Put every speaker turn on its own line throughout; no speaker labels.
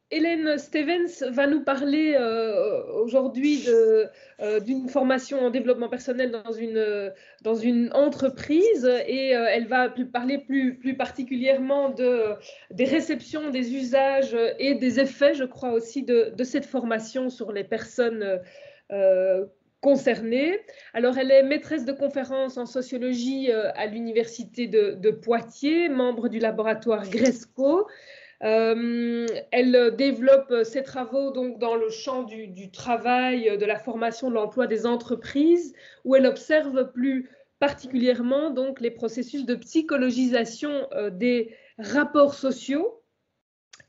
Hélène Stevens va nous parler aujourd'hui d'une formation en développement personnel dans une entreprise et elle va parler plus particulièrement des réceptions, des usages et des effets, je crois aussi, de cette formation sur les personnes concernées. Alors, elle est maîtresse de conférences en sociologie à l'université de Poitiers, membre du laboratoire Gresco. Elle développe ses travaux donc dans le champ du travail, de la formation, de l'emploi des entreprises, où elle observe plus particulièrement donc les processus de psychologisation des rapports sociaux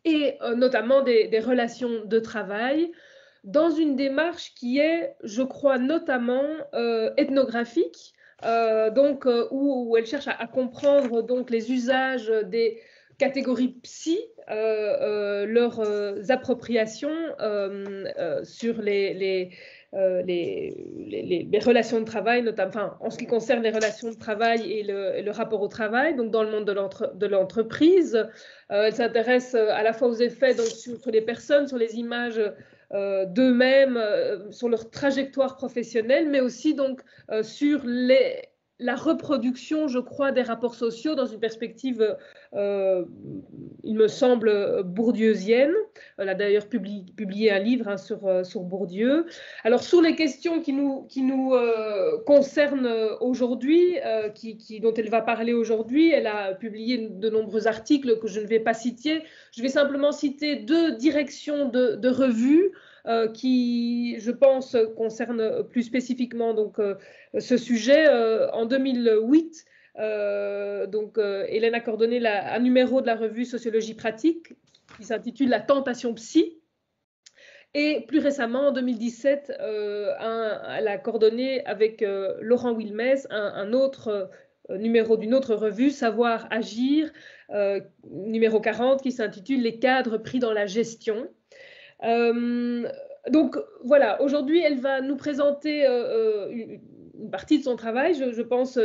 et notamment des relations de travail, dans une démarche qui est, je crois, notamment ethnographique, où elle cherche à comprendre donc les usages des catégories psy, leurs appropriations sur les relations de travail, notamment enfin, en ce qui concerne les relations de travail et le rapport au travail, donc dans le monde de l'entreprise. Elle s'intéresse à la fois aux effets donc, sur les personnes, sur les images d'eux-mêmes, sur leur trajectoire professionnelle, mais aussi donc, sur la reproduction, je crois, des rapports sociaux dans une perspective, il me semble, bourdieusienne. Elle a d'ailleurs publié un livre sur Bourdieu. Alors, sur les questions qui nous concernent aujourd'hui, dont elle va parler aujourd'hui, elle a publié de nombreux articles que je ne vais pas citer. Je vais simplement citer 2 directions de revues qui, je pense, concernent plus spécifiquement donc, ce sujet. En 2008, Hélène a coordonné un numéro de la revue Sociologie pratique qui s'intitule La tentation psy. Et plus récemment, en 2017, elle a coordonné avec Laurent Wilmès un autre numéro d'une autre revue, Savoir agir, numéro 40, qui s'intitule Les cadres pris dans la gestion. Donc voilà, aujourd'hui, elle va nous présenter une partie de son travail, je pense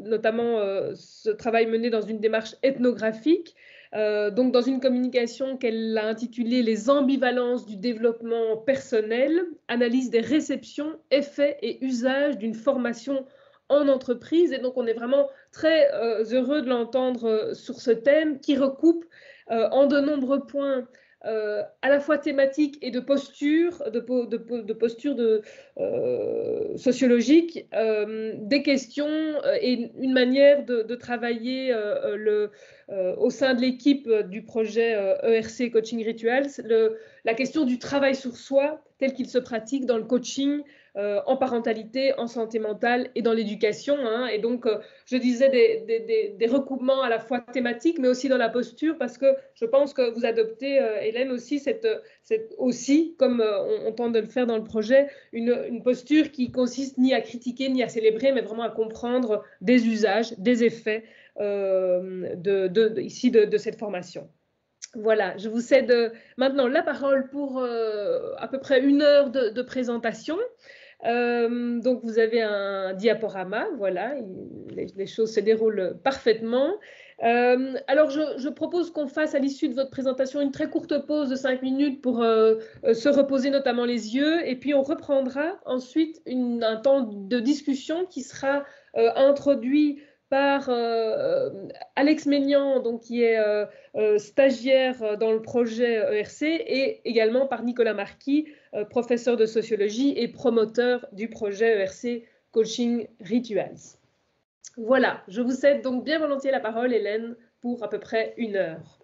notamment ce travail mené dans une démarche ethnographique, donc dans une communication qu'elle a intitulée Les ambivalences du développement personnel, analyse des réceptions, effets et usages d'une formation en entreprise. Et donc on est vraiment très heureux de l'entendre sur ce thème qui recoupe en de nombreux points à la fois thématique et de posture, sociologique, des questions et une manière de travailler au sein de l'équipe du projet ERC Coaching Rituals, la question du travail sur soi tel qu'il se pratique dans le coaching, en parentalité, en santé mentale et dans l'éducation. Hein. Et donc, je disais des recoupements à la fois thématiques, mais aussi dans la posture, parce que je pense que vous adoptez, Hélène, aussi, aussi comme on tente de le faire dans le projet, une posture qui consiste ni à critiquer, ni à célébrer, mais vraiment à comprendre des usages, des effets ici de cette formation. Voilà, je vous cède maintenant la parole pour à peu près 1 heure de présentation. Donc, vous avez un diaporama, voilà, les choses se déroulent parfaitement. Alors, je propose qu'on fasse à l'issue de votre présentation une très courte pause de 5 minutes pour se reposer notamment les yeux, et puis on reprendra ensuite un temps de discussion qui sera introduit par Alex Ménian, donc, qui est stagiaire dans le projet ERC, et également par Nicolas Marquis, professeur de sociologie et promoteur du projet ERC Coaching Rituals. Voilà, je vous cède donc bien volontiers la parole, Hélène, pour à peu près 1 heure.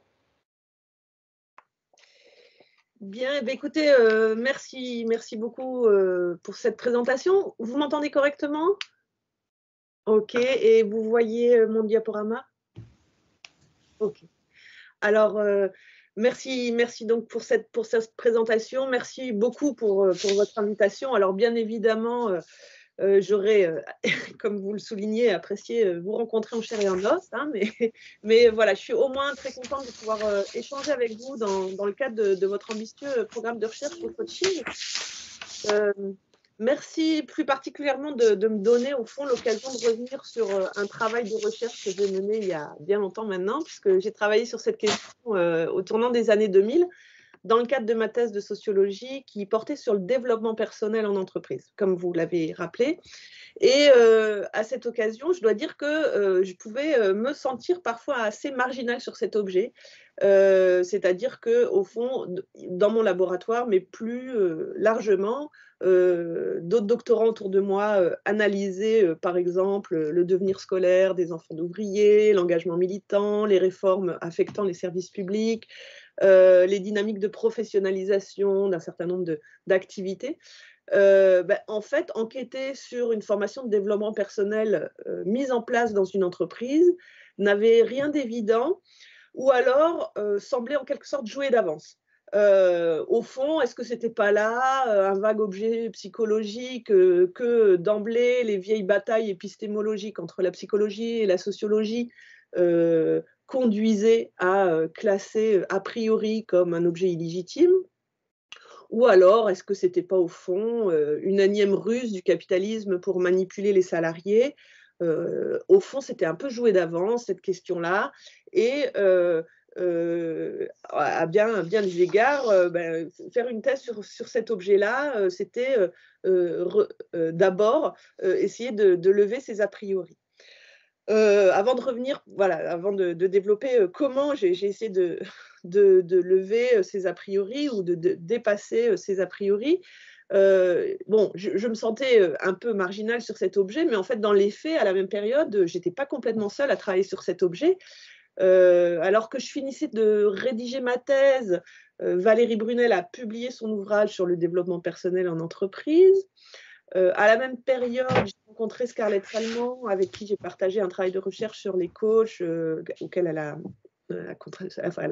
Bien, écoutez, merci beaucoup pour cette présentation. Vous m'entendez correctement? Ok, et vous voyez mon diaporama? Ok. Alors, merci donc pour cette présentation. Merci beaucoup pour votre invitation. Alors, bien évidemment, j'aurais, comme vous le soulignez, apprécié vous rencontrer en chair et en os, hein, mais voilà, je suis au moins très contente de pouvoir échanger avec vous dans le cadre de votre ambitieux programme de recherche pour coaching. Merci plus particulièrement de me donner au fond l'occasion de revenir sur un travail de recherche que j'ai mené il y a bien longtemps maintenant, puisque j'ai travaillé sur cette question au tournant des années 2000. dans le cadre de ma thèse de sociologie qui portait sur le développement personnel en entreprise, comme vous l'avez rappelé. Et à cette occasion, je dois dire que je pouvais me sentir parfois assez marginale sur cet objet. C'est-à-dire qu'au fond, dans mon laboratoire, mais plus largement, d'autres doctorants autour de moi analysaient, par exemple, le devenir scolaire des enfants d'ouvriers, l'engagement militant, les réformes affectant les services publics, les dynamiques de professionnalisation d'un certain nombre d'activités. En fait, enquêter sur une formation de développement personnel mise en place dans une entreprise n'avait rien d'évident, ou alors semblait en quelque sorte jouer d'avance. Au fond, est-ce que c'était pas là un vague objet psychologique que d'emblée les vieilles batailles épistémologiques entre la psychologie et la sociologie conduisaient à classer a priori comme un objet illégitime? Ou alors, est-ce que ce n'était pas au fond une énième ruse du capitalisme pour manipuler les salariés? Au fond, c'était un peu joué d'avance, cette question-là. Et à bien des égards, faire une thèse sur cet objet-là, c'était d'abord essayer de lever ces a priori. Avant de revenir, voilà, avant de développer comment j'ai essayé de lever ces a priori ou de dépasser ces a priori, bon, je me sentais un peu marginale sur cet objet, mais en fait, dans les faits, à la même période, j'étais pas complètement seule à travailler sur cet objet. Alors que je finissais de rédiger ma thèse, Valérie Brunel a publié son ouvrage sur le développement personnel en entreprise. À la même période, j'ai rencontré Scarlett Salmon, avec qui j'ai partagé un travail de recherche sur les coachs, auquel elle a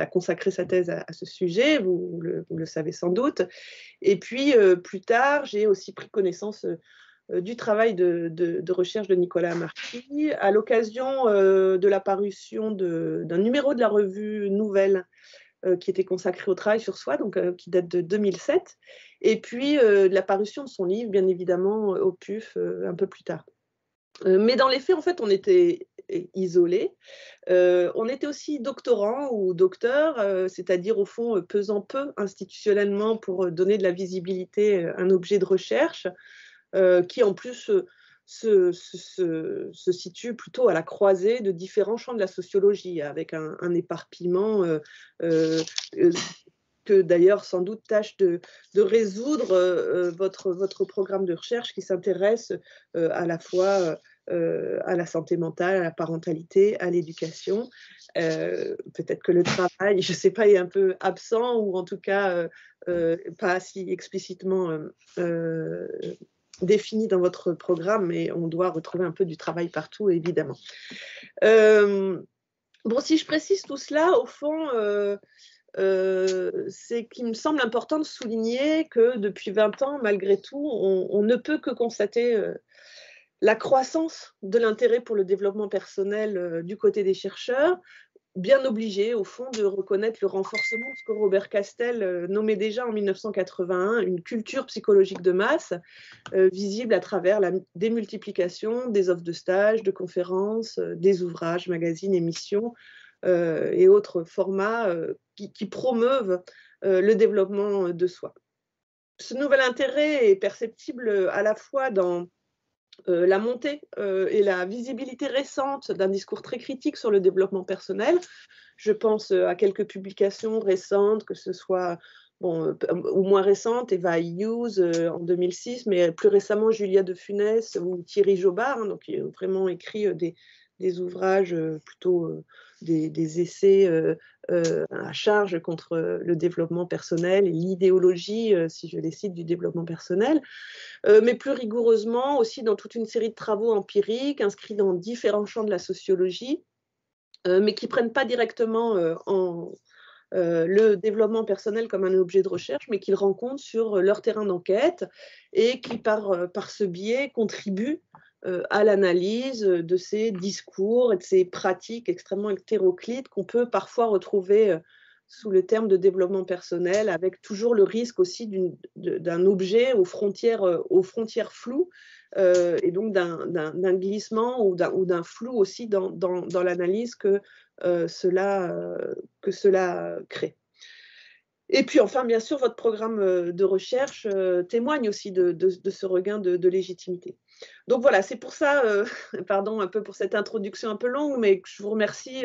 consacré sa thèse à ce sujet, vous le savez sans doute. Et puis, plus tard, j'ai aussi pris connaissance du travail de recherche de Nicolas Marty, à l'occasion de la parution d'un numéro de la revue Nouvelle, qui était consacré au travail sur soi, donc qui date de 2007, et puis de la parution de son livre, bien évidemment, au PUF, un peu plus tard. Mais dans les faits, en fait, on était isolés. On était aussi doctorants ou docteurs, c'est-à-dire, au fond, pesant peu institutionnellement pour donner de la visibilité à un objet de recherche, qui, en plus, se situe plutôt à la croisée de différents champs de la sociologie, avec un éparpillement que d'ailleurs sans doute tâche de résoudre votre programme de recherche qui s'intéresse à la fois à la santé mentale, à la parentalité, à l'éducation. Peut-être que le travail, je ne sais pas, est un peu absent ou en tout cas pas si explicitement défini dans votre programme, mais on doit retrouver un peu du travail partout, évidemment. Bon, si je précise tout cela, au fond, c'est qu'il me semble important de souligner que depuis 20 ans, malgré tout, on ne peut que constater la croissance de l'intérêt pour le développement personnel du côté des chercheurs, bien obligé, au fond, de reconnaître le renforcement de ce que Robert Castel nommait déjà en 1981 une culture psychologique de masse, visible à travers la démultiplication des offres de stages, de conférences, des ouvrages, magazines, émissions et autres formats qui promeuvent le développement de soi. Ce nouvel intérêt est perceptible à la fois dans la montée et la visibilité récente d'un discours très critique sur le développement personnel. Je pense à quelques publications récentes, que ce soit ou moins récentes, Eva Hughes en 2006, mais plus récemment Julia de Funès ou Thierry Jobard, hein, donc qui ont vraiment écrit des ouvrages plutôt des essais à charge contre le développement personnel et l'idéologie, si je les cite, du développement personnel, mais plus rigoureusement aussi dans toute une série de travaux empiriques inscrits dans différents champs de la sociologie, mais qui ne prennent pas directement le développement personnel comme un objet de recherche, mais qui le rencontrent sur leur terrain d'enquête et qui, par ce biais, contribuent à l'analyse de ces discours et de ces pratiques extrêmement hétéroclites qu'on peut parfois retrouver sous le terme de développement personnel, avec toujours le risque aussi d'un objet aux frontières floues, et donc d'un glissement ou d'un flou aussi dans l'analyse que cela crée. Et puis enfin, bien sûr, votre programme de recherche témoigne aussi de ce regain de légitimité. Donc voilà, c'est pour ça, pardon un peu pour cette introduction un peu longue, mais je vous remercie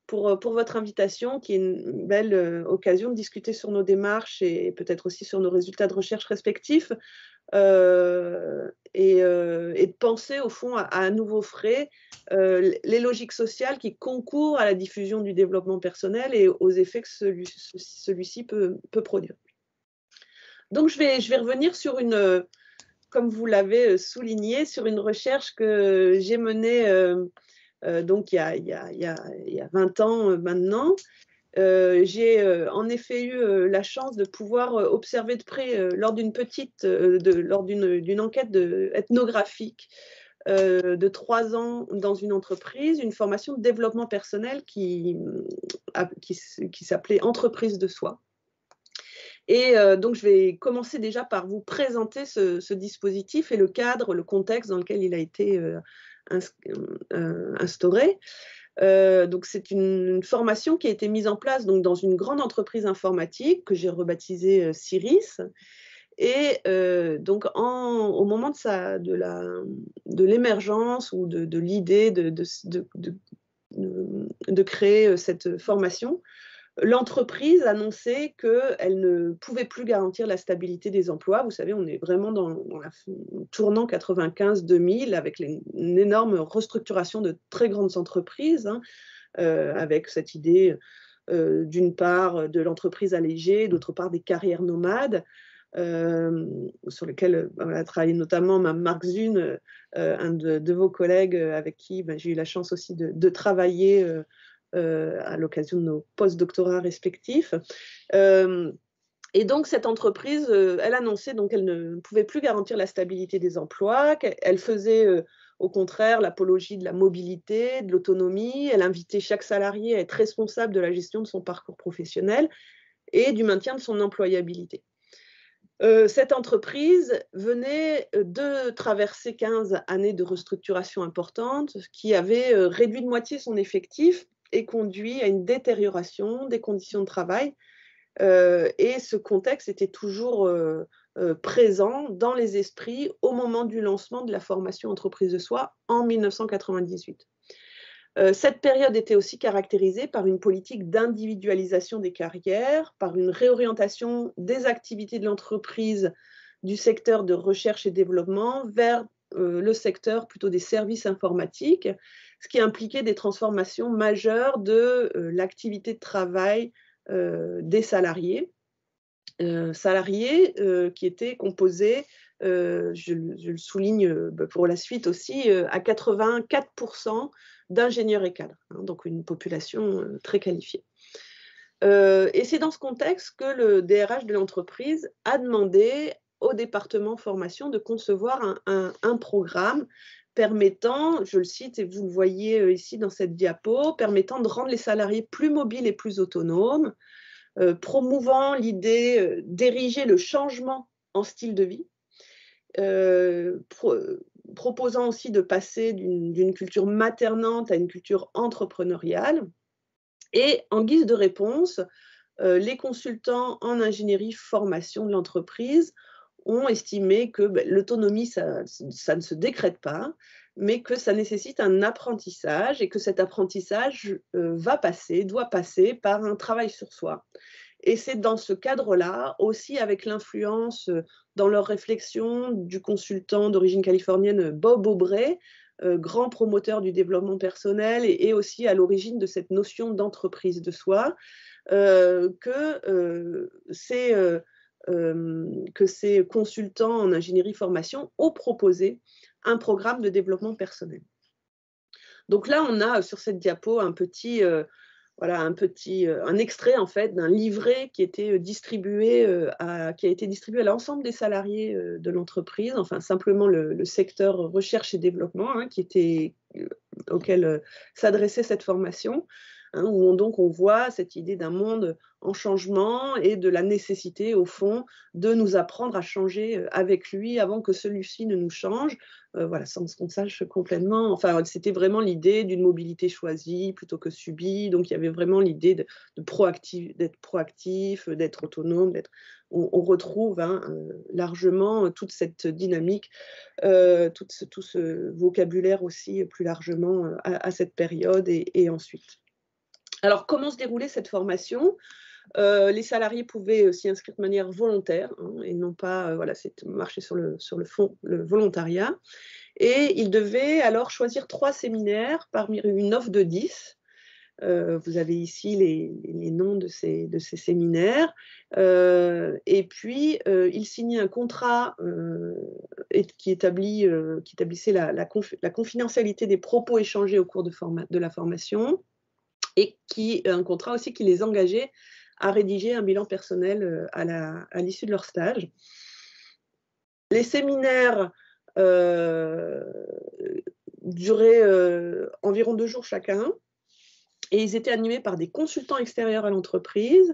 pour votre invitation, qui est une belle occasion de discuter sur nos démarches et peut-être aussi sur nos résultats de recherche respectifs. Et de penser au fond à un nouveau frais les logiques sociales qui concourent à la diffusion du développement personnel et aux effets que celui-ci peut produire. Donc je vais revenir sur comme vous l'avez souligné, sur une recherche que j'ai menée donc il y a 20 ans maintenant. J'ai en effet eu la chance de pouvoir observer de près lors d'une enquête ethnographique de 3 ans dans une entreprise, une formation de développement personnel qui s'appelait Entreprise de soi. Et donc, je vais commencer déjà par vous présenter ce dispositif et le cadre, le contexte dans lequel il a été instauré. Donc c'est une formation qui a été mise en place donc, dans une grande entreprise informatique que j'ai rebaptisée Ciris. Et donc au moment de l'émergence ou de l'idée de créer cette formation, l'entreprise annonçait qu'elle ne pouvait plus garantir la stabilité des emplois. Vous savez, on est vraiment dans la tournant 95-2000 avec une énorme restructuration de très grandes entreprises, hein, avec cette idée d'une part de l'entreprise allégée, d'autre part des carrières nomades, sur lesquelles a travaillé notamment Marc Zune, un de vos collègues avec qui j'ai eu la chance aussi de travailler à l'occasion de nos post-doctorats respectifs. Et donc, cette entreprise, elle annonçait qu'elle ne pouvait plus garantir la stabilité des emplois, qu'elle faisait au contraire l'apologie de la mobilité, de l'autonomie. Elle invitait chaque salarié à être responsable de la gestion de son parcours professionnel et du maintien de son employabilité. Cette entreprise venait de traverser 15 années de restructuration importante qui avait réduit de moitié son effectif et conduit à une détérioration des conditions de travail. Et ce contexte était toujours présent dans les esprits au moment du lancement de la formation Entreprise de soi en 1998. Cette période était aussi caractérisée par une politique d'individualisation des carrières, par une réorientation des activités de l'entreprise du secteur de recherche et développement vers le secteur plutôt des services informatiques, ce qui impliquait des transformations majeures de l'activité de travail des salariés. Qui étaient composés, je le souligne pour la suite aussi, à 84% d'ingénieurs et cadres, hein, donc une population très qualifiée. Et c'est dans ce contexte que le DRH de l'entreprise a demandé au département formation de concevoir un programme permettant, je le cite et vous le voyez ici dans cette diapo, permettant de rendre les salariés plus mobiles et plus autonomes, promouvant l'idée d'ériger le changement en style de vie, proposant aussi de passer d'une culture maternante à une culture entrepreneuriale. Et en guise de réponse, les consultants en ingénierie formation de l'entreprise ont estimé que l'autonomie, ça ne se décrète pas, mais que ça nécessite un apprentissage et que cet apprentissage doit passer par un travail sur soi. Et c'est dans ce cadre-là, aussi avec l'influence dans leur réflexion du consultant d'origine californienne Bob Aubrey, grand promoteur du développement personnel et aussi à l'origine de cette notion d'entreprise de soi, que ces consultants en ingénierie formation ont proposé un programme de développement personnel. Donc là, on a sur cette diapo un extrait en fait d'un livret qui a été distribué à l'ensemble des salariés de l'entreprise, enfin simplement le secteur recherche et développement, hein, auquel s'adressait cette formation. hein, où donc on voit cette idée d'un monde en changement et de la nécessité, au fond, de nous apprendre à changer avec lui avant que celui-ci ne nous change, voilà, sans qu'on sache complètement. Enfin, c'était vraiment l'idée d'une mobilité choisie plutôt que subie. Donc, il y avait vraiment l'idée d'être proactif, d'être autonome. On retrouve hein, largement toute cette dynamique, tout ce vocabulaire aussi plus largement à cette période et ensuite. Alors, comment se déroulait cette formation ? Les salariés pouvaient s'y inscrire de manière volontaire hein, et non pas, voilà, c'est marcher sur le fond, le volontariat. Et ils devaient alors choisir 3 séminaires parmi une offre de 10. Vous avez ici les noms de ces séminaires. Et puis, ils signaient un contrat qui établissait la confidentialité des propos échangés au cours de la formation et un contrat aussi qui les engageait à rédiger un bilan personnel à l'issue de leur stage. Les séminaires duraient environ 2 jours chacun et ils étaient animés par des consultants extérieurs à l'entreprise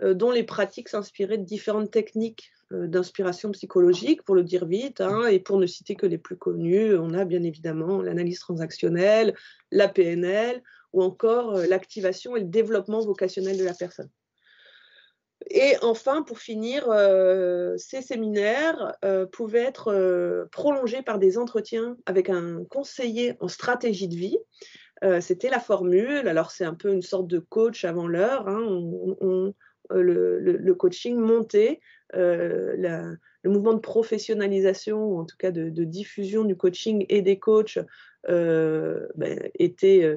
dont les pratiques s'inspiraient de différentes techniques d'inspiration psychologique, pour le dire vite, hein, et pour ne citer que les plus connus, on a bien évidemment l'analyse transactionnelle, la PNL, ou encore l'activation et le développement vocationnel de la personne. Et enfin, pour finir, ces séminaires pouvaient être prolongés par des entretiens avec un conseiller en stratégie de vie. C'était la formule, alors c'est un peu une sorte de coach avant l'heure, hein, le coaching montait, le mouvement de professionnalisation, ou en tout cas de diffusion du coaching et des coachs était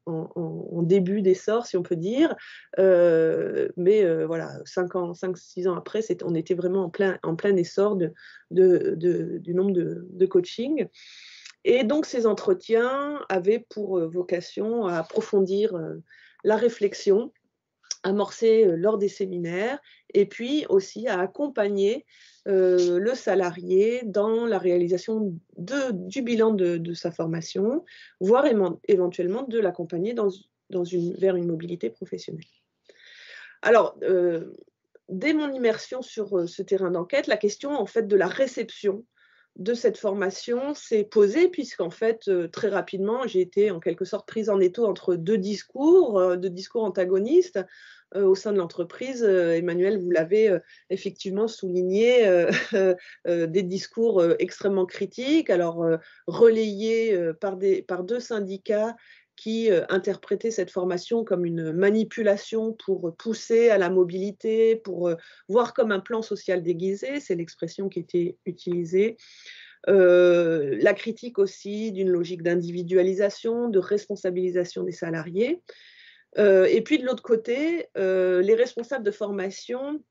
en début d'essor, si on peut dire. Mais voilà, 5-6 ans après, on était vraiment en plein essor du nombre de coaching. Et donc, ces entretiens avaient pour vocation à approfondir la réflexion amorcée lors des séminaires et puis aussi à accompagner le salarié dans la réalisation du bilan de sa formation, voire éventuellement de l'accompagner vers une mobilité professionnelle. Alors, dès mon immersion sur ce terrain d'enquête, la question en fait de la réception de cette formation s'est posée, puisqu'en fait, très rapidement, j'ai été en quelque sorte prise en étau entre deux discours antagonistes au sein de l'entreprise. Emmanuel, vous l'avez effectivement souligné, des discours extrêmement critiques, alors relayés par deux syndicats qui interprétaient cette formation comme une manipulation pour pousser à la mobilité, pour voir comme un plan social déguisé, c'est l'expression qui était utilisée. La critique aussi d'une logique d'individualisation, de responsabilisation des salariés. Et puis de l'autre côté, les responsables de formation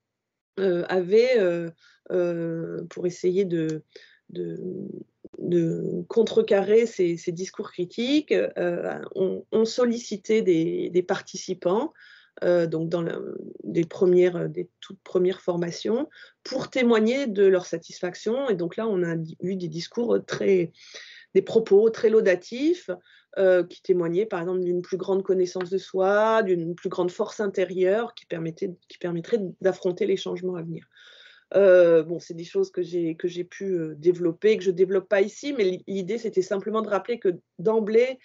avaient, pour essayer de contrecarrer ces discours critiques, ont sollicité des participants, donc dans des toutes premières formations, pour témoigner de leur satisfaction. Et donc là, on a eu des propos très laudatifs, qui témoignaient par exemple d'une plus grande connaissance de soi, d'une plus grande force intérieure qui permettrait d'affronter les changements à venir. Bon, c'est des choses que j'ai pu développer, que je ne développe pas ici, mais l'idée, c'était simplement de rappeler que d'emblée,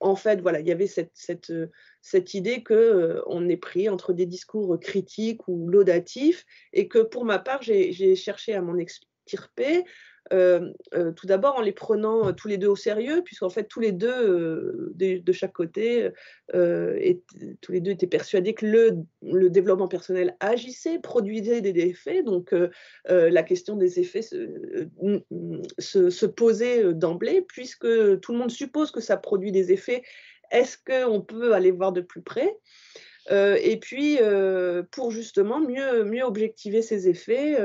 en fait, voilà, il y avait cette idée qu'on est pris entre des discours critiques ou laudatifs, et que pour ma part, j'ai cherché à m'en extirper, tout d'abord en les prenant tous les deux au sérieux, puisqu'en fait, tous les deux, de chaque côté, tous les deux étaient persuadés que le développement personnel agissait, produisait des effets. Donc, la question des effets se posait d'emblée, puisque tout le monde suppose que ça produit des effets. Est-ce qu'on peut aller voir de plus près ? Et puis, pour justement mieux objectiver ces effets,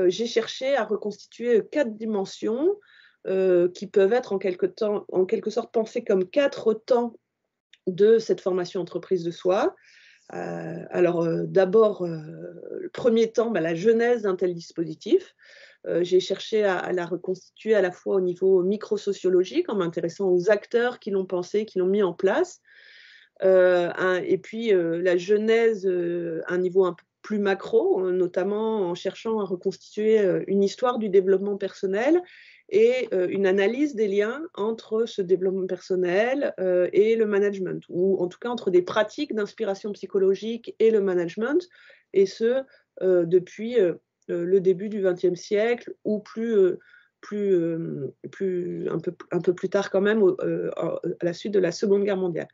j'ai cherché à reconstituer 4 dimensions qui peuvent être en quelque sorte pensées comme 4 temps de cette formation entreprise de soi. Alors, d'abord, le premier temps, la genèse d'un tel dispositif. J'ai cherché à la reconstituer à la fois au niveau microsociologique, en m'intéressant aux acteurs qui l'ont pensé, qui l'ont mis en place, Et puis la genèse à un niveau un peu plus macro, notamment en cherchant à reconstituer une histoire du développement personnel et une analyse des liens entre ce développement personnel et le management, ou en tout cas entre des pratiques d'inspiration psychologique et le management, et ce depuis le début du XXe siècle, ou un peu plus tard quand même, à la suite de la Seconde Guerre mondiale.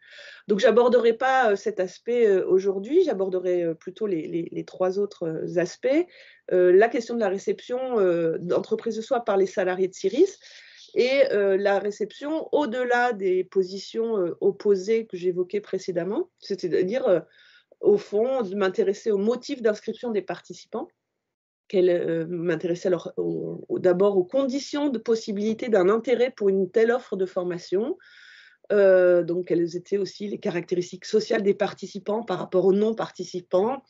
Donc j'aborderai pas cet aspect aujourd'hui, j'aborderai plutôt les trois autres aspects. La question de la réception d'entreprise de soi par les salariés de Syris, et la réception au-delà des positions opposées que j'évoquais précédemment, c'est-à-dire au fond de m'intéresser aux motifs d'inscription des participants, m'intéresser d'abord aux conditions de possibilité d'un intérêt pour une telle offre de formation. Donc, quelles étaient aussi les caractéristiques sociales des participants par rapport aux non-participants,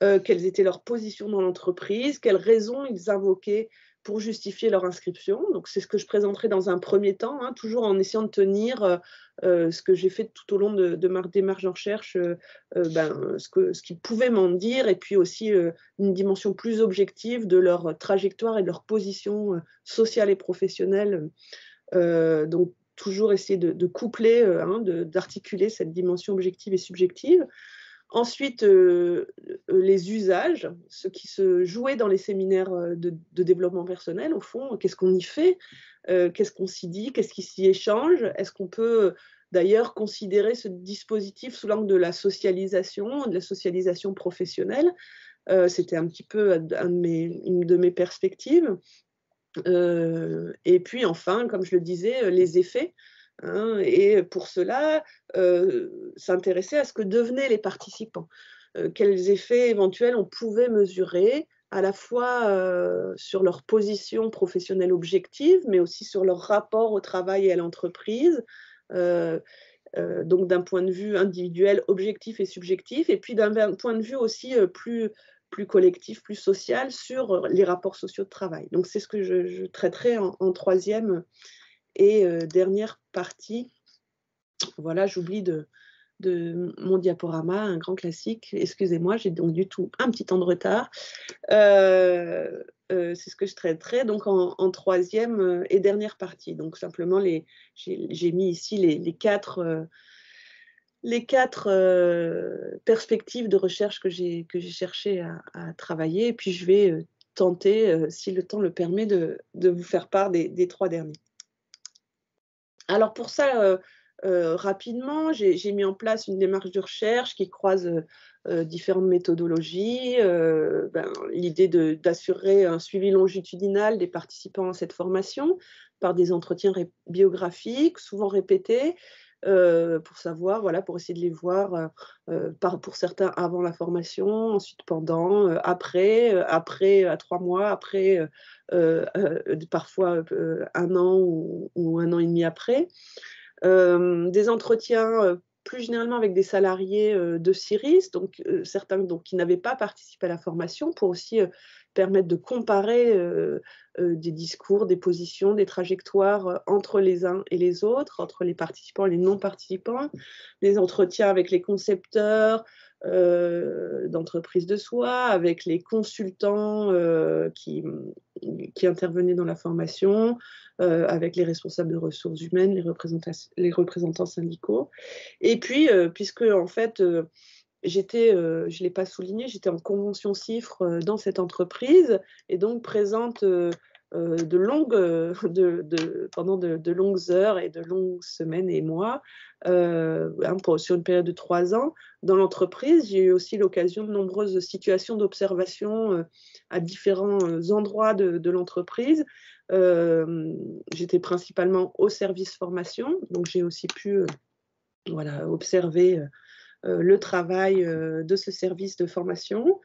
quelles étaient leurs positions dans l'entreprise, quelles raisons ils invoquaient pour justifier leur inscription. Donc, c'est ce que je présenterai dans un premier temps, hein, toujours en essayant de tenir ce que j'ai fait tout au long de ma démarche de recherche, ce qu'ils pouvaient m'en dire, et puis aussi une dimension plus objective de leur trajectoire et de leur position sociale et professionnelle. Donc, toujours essayer de coupler, d'articuler cette dimension objective et subjective. Ensuite, les usages, ce qui se jouait dans les séminaires de développement personnel, au fond, qu'est-ce qu'on y fait, qu'est-ce qu'on s'y dit, qu'est-ce qui s'y échange, est-ce qu'on peut d'ailleurs considérer ce dispositif sous l'angle de la socialisation professionnelle. C'était un petit peu une de mes perspectives. Et puis enfin, comme je le disais, les effets. Hein, et pour cela, s'intéresser à ce que devenaient les participants, quels effets éventuels on pouvait mesurer, à la fois sur leur position professionnelle objective, mais aussi sur leur rapport au travail et à l'entreprise, donc d'un point de vue individuel, objectif et subjectif, et puis d'un point de vue aussi plus collectif, plus social, sur les rapports sociaux de travail. Donc c'est ce que je traiterai en troisième et dernière partie. Voilà, j'oublie de mon diaporama, un grand classique. Excusez-moi, j'ai donc du tout un petit temps de retard. C'est ce que je traiterai donc en troisième et dernière partie. Donc simplement, j'ai mis ici les quatre perspectives de recherche que j'ai cherché à travailler. Et puis je vais tenter, si le temps le permet, de vous faire part des trois derniers. Alors pour ça, rapidement, j'ai mis en place une démarche de recherche qui croise différentes méthodologies. L'idée d'assurer un suivi longitudinal des participants à cette formation par des entretiens biographiques, souvent répétés, pour savoir, voilà, pour essayer de les voir, pour certains avant la formation, ensuite pendant, après à 3 mois, après parfois 1 an ou 1 an et demi après. Des entretiens plus généralement avec des salariés de Syris, donc certains qui n'avaient pas participé à la formation, pour aussi permettre de comparer des discours, des positions, des trajectoires entre les uns et les autres, entre les participants et les non-participants, des entretiens avec les concepteurs d'entreprise de soi, avec les consultants qui intervenaient dans la formation, avec les responsables de ressources humaines, les représentants syndicaux. Et puis, puisque en fait, je ne l'ai pas souligné, j'étais en convention CIFRE dans cette entreprise, et donc présente pendant de longues heures et de longues semaines et mois, sur une période de 3 ans dans l'entreprise. J'ai eu aussi l'occasion de nombreuses situations d'observation à différents endroits de l'entreprise. J'étais principalement au service formation, donc j'ai aussi pu observer le travail de ce service de formation,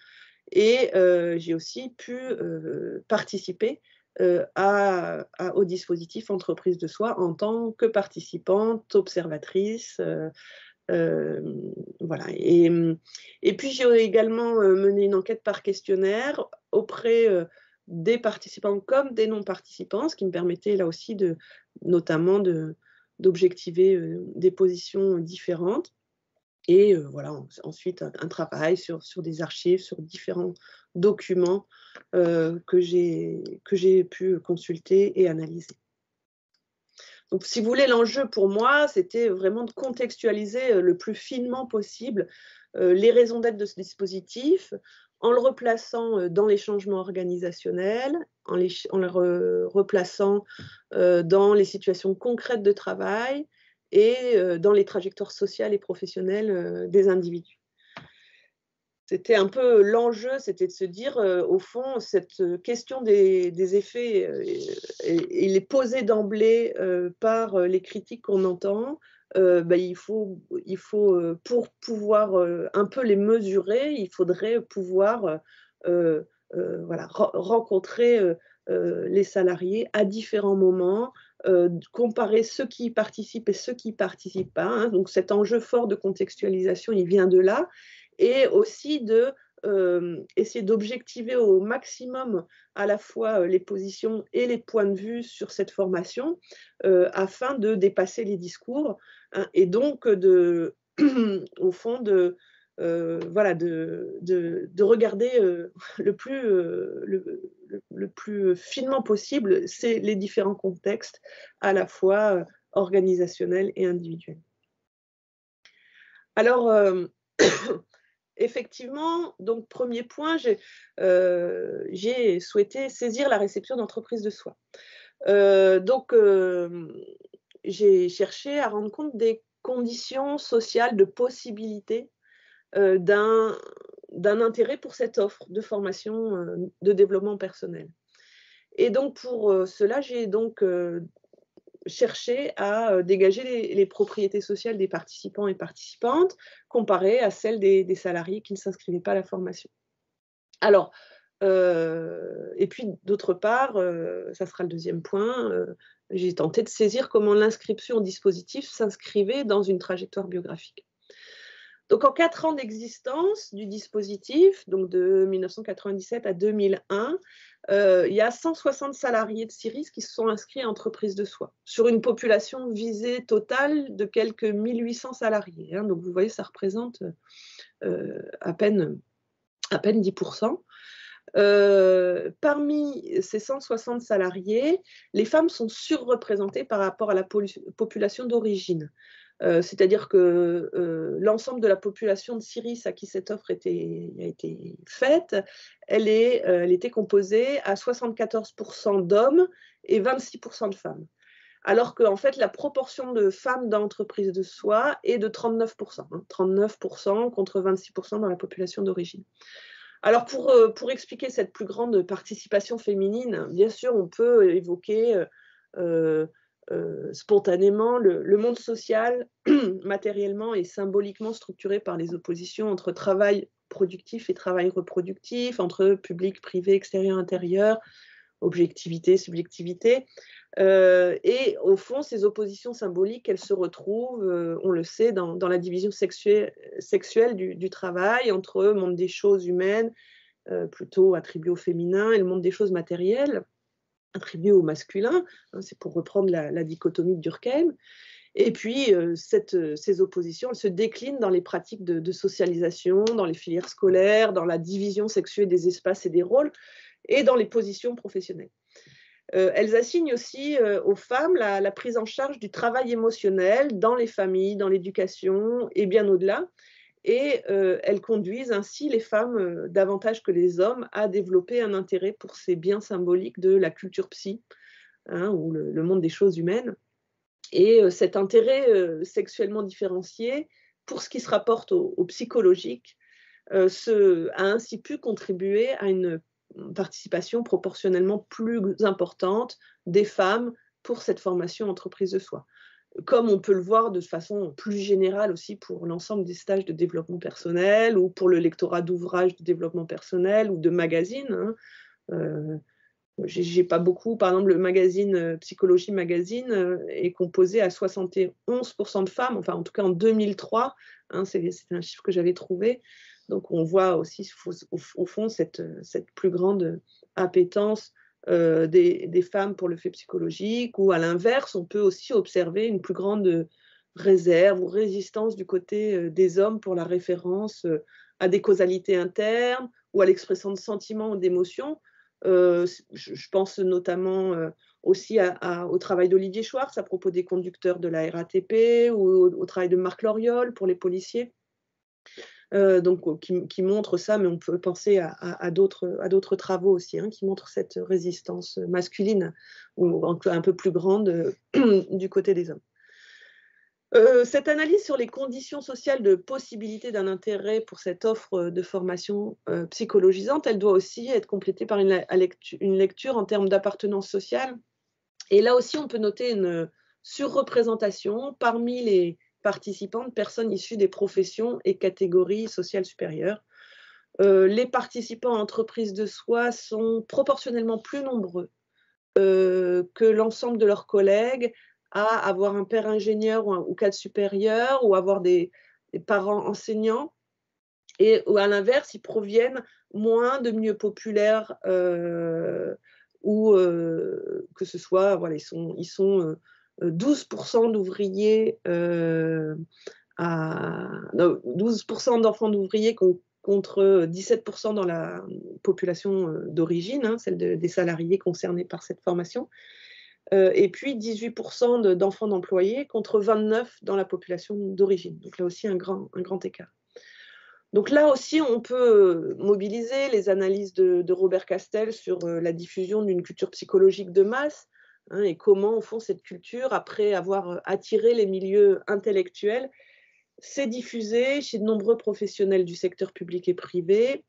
et j'ai aussi pu participer au dispositif entreprise de soi en tant que participante, observatrice. Voilà. Et puis j'ai également mené une enquête par questionnaire auprès des participants comme des non-participants, ce qui me permettait là aussi notamment d'objectiver des positions différentes. Et voilà, ensuite un travail sur des archives, sur différents documents que j'ai pu consulter et analyser. Donc, si vous voulez, l'enjeu pour moi, c'était vraiment de contextualiser le plus finement possible les raisons d'être de ce dispositif, en le replaçant dans les changements organisationnels, en le replaçant dans les situations concrètes de travail et dans les trajectoires sociales et professionnelles des individus. C'était un peu l'enjeu, c'était de se dire, au fond, cette question des effets, il est posée d'emblée par les critiques qu'on entend. Il faut pour pouvoir un peu les mesurer, il faudrait pouvoir voilà, rencontrer les salariés à différents moments, comparer ceux qui y participent et ceux qui n'y participent pas, hein. Donc cet enjeu fort de contextualisation, il vient de là. Et aussi de essayer d'objectiver au maximum à la fois les positions et les points de vue sur cette formation afin de dépasser les discours, hein, et donc au fond voilà, de regarder le plus finement possible les différents contextes à la fois organisationnels et individuels. Alors, effectivement, donc premier point, j'ai souhaité saisir la réception d'entreprise de soi. J'ai cherché à rendre compte des conditions sociales de possibilité d'un intérêt pour cette offre de formation de développement personnel. Et donc pour cela, j'ai donc chercher à dégager les propriétés sociales des participants et participantes comparées à celles des salariés qui ne s'inscrivaient pas à la formation. Alors, et puis d'autre part, ça sera le deuxième point, j'ai tenté de saisir comment l'inscription au dispositif s'inscrivait dans une trajectoire biographique. Donc en 4 ans d'existence du dispositif, donc de 1997 à 2001, il y a 160 salariés de CIRIS qui se sont inscrits à entreprise de soi, sur une population visée totale de quelques 1800 salariés, hein. Donc vous voyez, ça représente à peine 10%. Parmi ces 160 salariés, les femmes sont surreprésentées par rapport à la population d'origine. C'est-à-dire que l'ensemble de la population de CIRIS à qui cette offre a été faite, elle était composée à 74% d'hommes et 26% de femmes. Alors qu'en fait, la proportion de femmes dans l'entreprise de soi est de 39%, hein, 39% contre 26% dans la population d'origine. Alors pour expliquer cette plus grande participation féminine, bien sûr, on peut évoquer spontanément le monde social, matériellement et symboliquement structuré par les oppositions entre travail productif et travail reproductif, entre public, privé, extérieur, intérieur, objectivité, subjectivité. Et au fond, ces oppositions symboliques, elles se retrouvent, on le sait, dans la division sexuelle du travail, entre le monde des choses humaines, plutôt attribué au féminin, et le monde des choses matérielles, attribué au masculin, hein, c'est pour reprendre la dichotomie de Durkheim. Et puis, ces oppositions, elles se déclinent dans les pratiques de socialisation, dans les filières scolaires, dans la division sexuelle des espaces et des rôles, et dans les positions professionnelles. Elles assignent aussi aux femmes la prise en charge du travail émotionnel dans les familles, dans l'éducation et bien au-delà. Et elles conduisent ainsi les femmes, davantage que les hommes, à développer un intérêt pour ces biens symboliques de la culture psy, hein, ou le monde des choses humaines. Et cet intérêt sexuellement différencié, pour ce qui se rapporte au psychologique, a ainsi pu contribuer à une participation proportionnellement plus importante des femmes pour cette formation entreprise de soi. Comme on peut le voir de façon plus générale aussi pour l'ensemble des stages de développement personnel ou pour le lectorat d'ouvrages de développement personnel ou de magazines, hein. J'ai pas beaucoup, par exemple, le magazine Psychologie Magazine est composé à 71% de femmes, enfin en tout cas en 2003, hein, c'est un chiffre que j'avais trouvé. Donc on voit aussi au fond cette plus grande appétence des femmes pour le fait psychologique, ou à l'inverse, on peut aussi observer une plus grande réserve ou résistance du côté des hommes pour la référence à des causalités internes ou à l'expression de sentiments ou d'émotions. Je pense notamment aussi au travail d'Olivier Schwartz à propos des conducteurs de la RATP ou au travail de Marc Loriol pour les policiers. Donc, qui montre ça, mais on peut penser à d'autres travaux aussi, hein, qui montrent cette résistance masculine ou un peu plus grande du côté des hommes. Cette analyse sur les conditions sociales de possibilité d'un intérêt pour cette offre de formation psychologisante, elle doit aussi être complétée par une lecture en termes d'appartenance sociale. Et là aussi, on peut noter une surreprésentation parmi les participants de personnes issues des professions et catégories sociales supérieures. Les participants à entreprises de soi sont proportionnellement plus nombreux que l'ensemble de leurs collègues à avoir un père ingénieur ou cadre supérieur ou avoir des parents enseignants. Et ou à l'inverse, ils proviennent moins de milieux populaires ou que ce soit, voilà, ils sont 12% d'ouvriers, 12% d'enfants d'ouvriers contre 17% dans la population d'origine, hein, celle des salariés concernés par cette formation, et puis 18% d'enfants d'employés contre 29% dans la population d'origine. Donc là aussi, un grand écart. Donc là aussi, on peut mobiliser les analyses de Robert Castel sur la diffusion d'une culture psychologique de masse, hein, et comment, au fond, cette culture, après avoir attiré les milieux intellectuels, s'est diffusée chez de nombreux professionnels du secteur public et privé,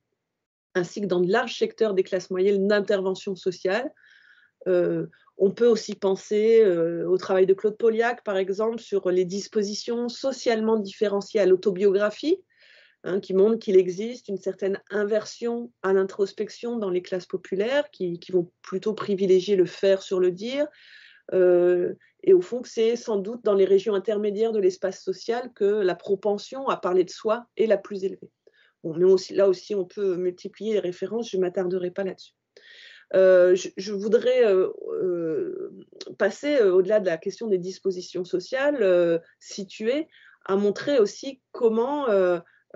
ainsi que dans de larges secteurs des classes moyennes d'intervention sociale. On peut aussi penser au travail de Claude Pauliac, par exemple, sur les dispositions socialement différenciées à l'autobiographie, hein, qui montre qu'il existe une certaine inversion à l'introspection dans les classes populaires, qui vont plutôt privilégier le faire sur le dire, et au fond que c'est sans doute dans les régions intermédiaires de l'espace social que la propension à parler de soi est la plus élevée. Bon, mais aussi, là aussi, on peut multiplier les références, je ne m'attarderai pas là-dessus. Je voudrais passer au-delà de la question des dispositions sociales situées, à montrer aussi comment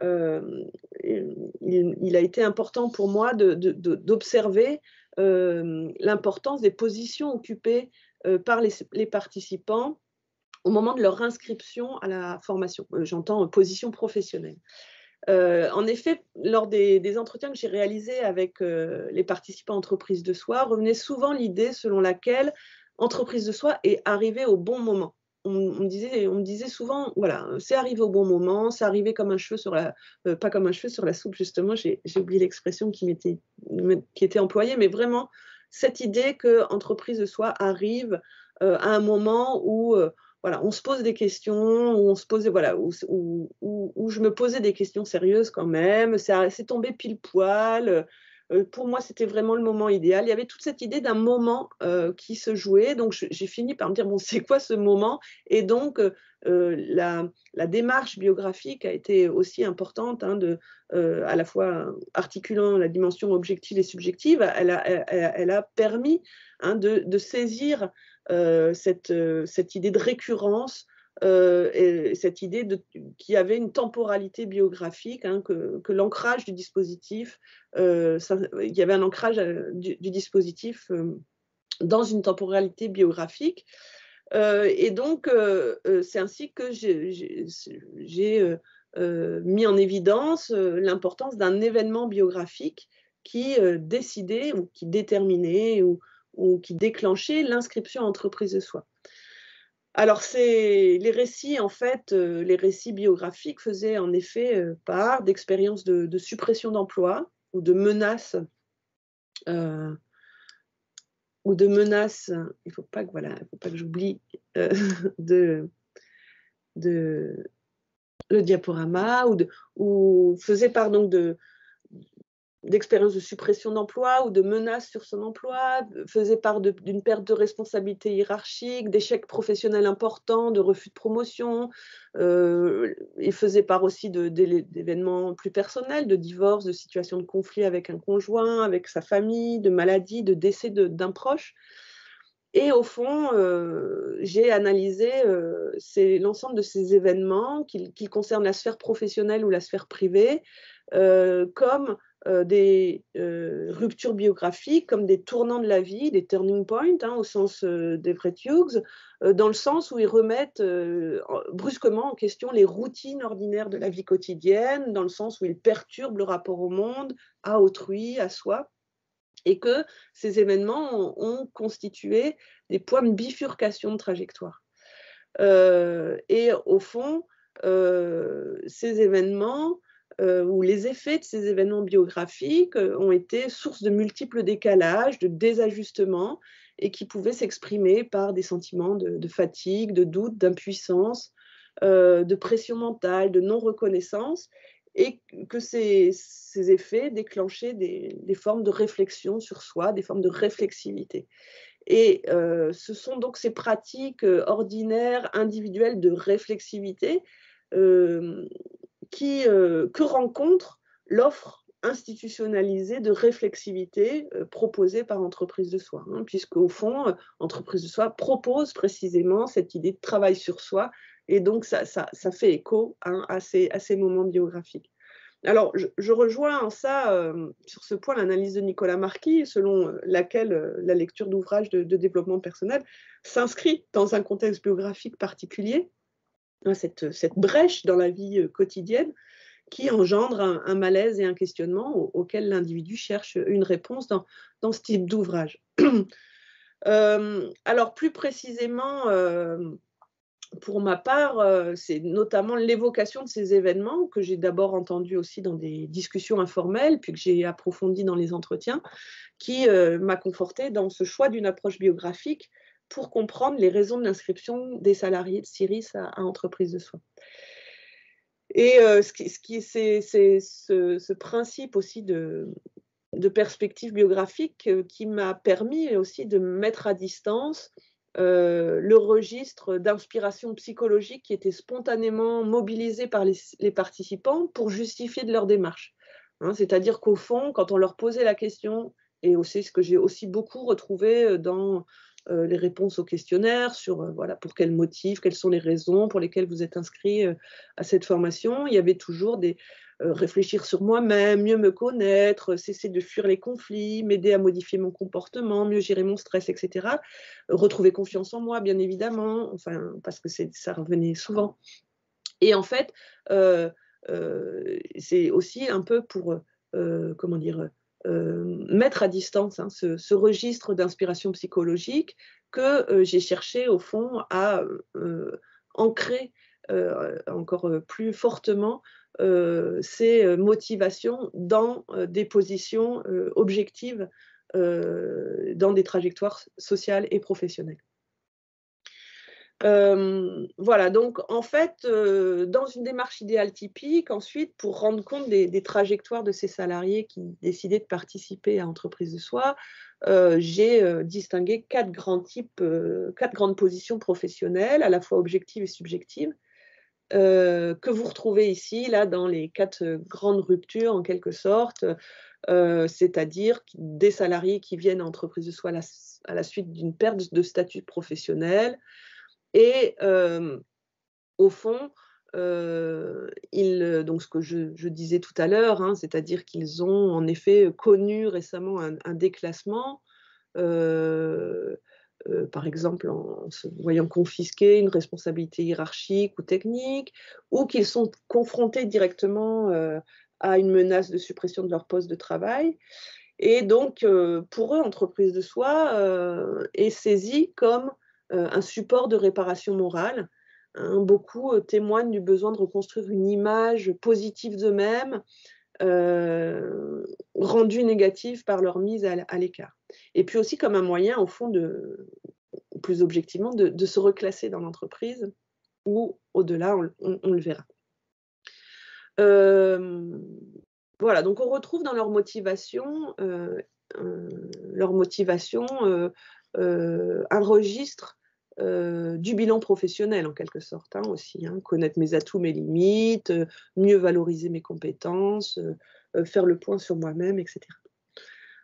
il a été important pour moi d'observer l'importance des positions occupées par les participants au moment de leur inscription à la formation. J'entends position professionnelle. En effet, lors des entretiens que j'ai réalisés avec les participants entreprises de soi, revenait souvent l'idée selon laquelle entreprise de soi est arrivée au bon moment. On me disait souvent, voilà, c'est arrivé au bon moment, c'est arrivé comme un cheveu sur la, pas comme un cheveu sur la soupe, justement, j'ai oublié l'expression qui était employée, mais vraiment cette idée que entreprise de soi arrive à un moment où voilà, on se pose des questions, où on se posait, voilà, où je me posais des questions sérieuses quand même. C'est tombé pile poil. Pour moi, c'était vraiment le moment idéal. Il y avait toute cette idée d'un moment qui se jouait. Donc, j'ai fini par me dire, bon, c'est quoi ce moment? Et donc, la démarche biographique a été aussi importante, hein, à la fois articulant la dimension objective et subjective. Elle a permis, hein, de saisir cette idée de récurrence, et cette idée qu'il y avait une temporalité biographique, hein, que l'ancrage du dispositif, il y avait un ancrage du dispositif dans une temporalité biographique. Et donc, c'est ainsi que j'ai mis en évidence l'importance d'un événement biographique qui décidait ou qui déterminait ou qui déclenchait l'inscription à entreprise de soi. Alors, les récits, en fait, les récits biographiques faisaient en effet part d'expériences de suppression d'emploi ou de menaces, il ne faut pas que j'oublie le diaporama, ou faisait part donc d'expériences de suppression d'emploi ou de menaces sur son emploi, faisait part d'une perte de responsabilité hiérarchique, d'échecs professionnels importants, de refus de promotion. Il faisait part aussi d'événements plus personnels, de divorce, de situations de conflit avec un conjoint, avec sa famille, de maladie, de décès d'un proche. Et au fond, j'ai analysé l'ensemble de ces événements, qu'ils concernent la sphère professionnelle ou la sphère privée, comme des ruptures biographiques, comme des tournants de la vie, des turning points, hein, au sens d'Everett Hughes, dans le sens où ils remettent brusquement en question les routines ordinaires de la vie quotidienne, dans le sens où ils perturbent le rapport au monde, à autrui, à soi, et que ces événements ont constitué des points de bifurcation de trajectoire. Et au fond, ces événements ou les effets de ces événements biographiques ont été source de multiples décalages, de désajustements, et qui pouvaient s'exprimer par des sentiments de fatigue, de doute, d'impuissance, de pression mentale, de non-reconnaissance, et que ces effets déclenchaient des formes de réflexion sur soi, des formes de réflexivité. Et ce sont donc ces pratiques ordinaires, individuelles de réflexivité que rencontre l'offre institutionnalisée de réflexivité proposée par Entreprise de Soi, hein, puisque au fond, Entreprise de Soi propose précisément cette idée de travail sur soi, et donc ça fait écho, hein, à ces moments biographiques. Alors, je rejoins en ça, sur ce point, l'analyse de Nicolas Marquis, selon laquelle la lecture d'ouvrages de développement personnel s'inscrit dans un contexte biographique particulier, hein, cette brèche dans la vie quotidienne qui engendre un malaise et un questionnement auquel l'individu cherche une réponse dans ce type d'ouvrage. Alors, plus précisément, pour ma part, c'est notamment l'évocation de ces événements que j'ai d'abord entendu aussi dans des discussions informelles, puis que j'ai approfondi dans les entretiens, qui m'a confortée dans ce choix d'une approche biographique pour comprendre les raisons de l'inscription des salariés de Syris à Entreprise de Soi. Et c'est ce principe aussi de perspective biographique qui m'a permis aussi de mettre à distance le registre d'inspiration psychologique qui était spontanément mobilisé par les participants pour justifier de leur démarche. Hein, c'est-à-dire qu'au fond, quand on leur posait la question, et aussi ce que j'ai aussi beaucoup retrouvé dans les réponses aux questionnaires sur voilà, pour quels motifs, quelles sont les raisons pour lesquelles vous êtes inscrit à cette formation, il y avait toujours des réfléchir sur moi-même, mieux me connaître, cesser de fuir les conflits, m'aider à modifier mon comportement, mieux gérer mon stress, etc. Retrouver confiance en moi, bien évidemment, enfin, parce que ça revenait souvent. Et en fait, c'est aussi un peu pour, comment dire, mettre à distance, hein, ce registre d'inspiration psychologique que j'ai cherché, au fond, à ancrer encore plus fortement ces motivations dans des positions objectives, dans des trajectoires sociales et professionnelles. Voilà, donc en fait, dans une démarche idéale typique, ensuite, pour rendre compte des trajectoires de ces salariés qui décidaient de participer à Entreprise de Soi, j'ai distingué 4 grands types, 4 grandes positions professionnelles, à la fois objectives et subjectives, que vous retrouvez ici, là, dans les 4 grandes ruptures, en quelque sorte, c'est-à-dire des salariés qui viennent à Entreprise de Soi à la suite d'une perte de statut professionnel. Et au fond, donc ce que je disais tout à l'heure, hein, c'est-à-dire qu'ils ont en effet connu récemment un déclassement, par exemple en se voyant confisquer une responsabilité hiérarchique ou technique, ou qu'ils sont confrontés directement à une menace de suppression de leur poste de travail. Et donc, pour eux, Entreprise de Soi est saisie comme un support de réparation morale. Hein, beaucoup témoignent du besoin de reconstruire une image positive d'eux-mêmes, rendue négative par leur mise à l'écart. Et puis aussi comme un moyen, au fond, plus objectivement, de se reclasser dans l'entreprise, ou au-delà, on le verra. Voilà, donc on retrouve dans leur motivation un registre du bilan professionnel, en quelque sorte, hein, aussi, hein, connaître mes atouts, mes limites, mieux valoriser mes compétences, faire le point sur moi-même, etc.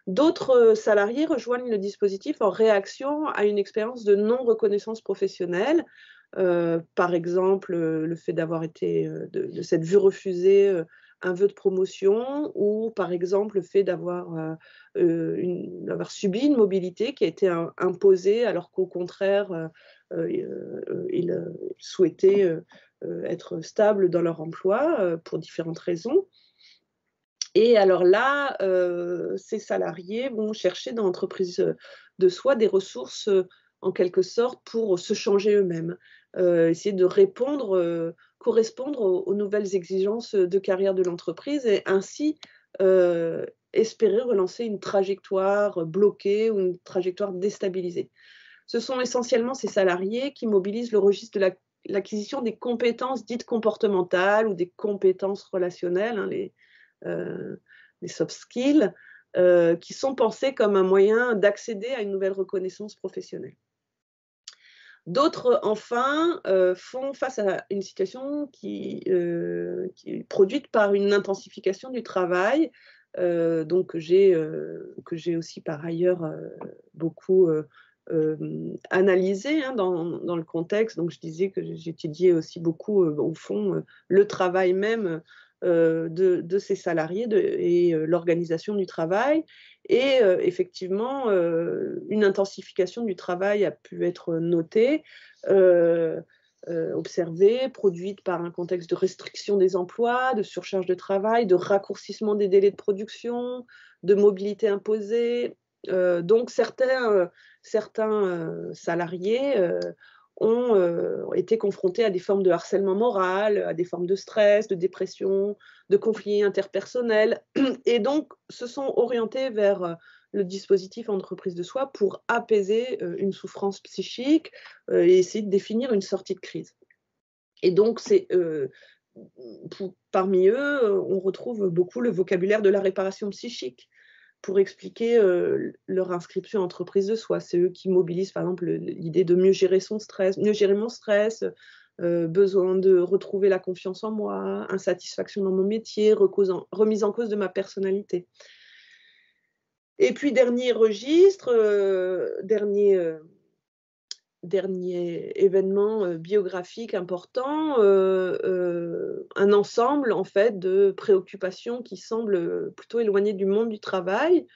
D'autres salariés rejoignent le dispositif en réaction à une expérience de non-reconnaissance professionnelle. Par exemple, le fait d'avoir été, de s'être vu refuser un vœu de promotion, ou par exemple le fait d'avoir subi une mobilité qui a été imposée alors qu'au contraire, ils souhaitaient être stables dans leur emploi pour différentes raisons. Et alors là, ces salariés vont chercher dans l'entreprise de soi des ressources, en quelque sorte, pour se changer eux-mêmes, essayer de répondre, correspondre aux nouvelles exigences de carrière de l'entreprise, et ainsi espérer relancer une trajectoire bloquée ou une trajectoire déstabilisée. Ce sont essentiellement ces salariés qui mobilisent le registre de l'acquisition des compétences dites comportementales ou des compétences relationnelles, hein, les soft skills, qui sont pensés comme un moyen d'accéder à une nouvelle reconnaissance professionnelle. D'autres, enfin, font face à une situation qui est produite par une intensification du travail, donc que j'ai aussi par ailleurs beaucoup analysé, hein, dans le contexte. Donc je disais que j'étudiais aussi beaucoup, au fond, le travail même de ces salariés et l'organisation du travail. Et effectivement, une intensification du travail a pu être notée, observée, produite par un contexte de restriction des emplois, de surcharge de travail, de raccourcissement des délais de production, de mobilité imposée. Donc certains salariés ont été confrontés à des formes de harcèlement moral, à des formes de stress, de dépression, de conflits interpersonnels, et donc se sont orientés vers le dispositif entreprise de soi pour apaiser une souffrance psychique et essayer de définir une sortie de crise. Et donc, parmi eux, on retrouve beaucoup le vocabulaire de la réparation psychique pour expliquer leur inscription en entreprise de soi. C'est eux qui mobilisent, par exemple, l'idée de mieux gérer son stress, mieux gérer mon stress, besoin de retrouver la confiance en moi, insatisfaction dans mon métier, remise en cause de ma personnalité. Et puis, dernier registre, dernier événement biographique important, un ensemble en fait de préoccupations qui semblent plutôt éloignées du monde du travail,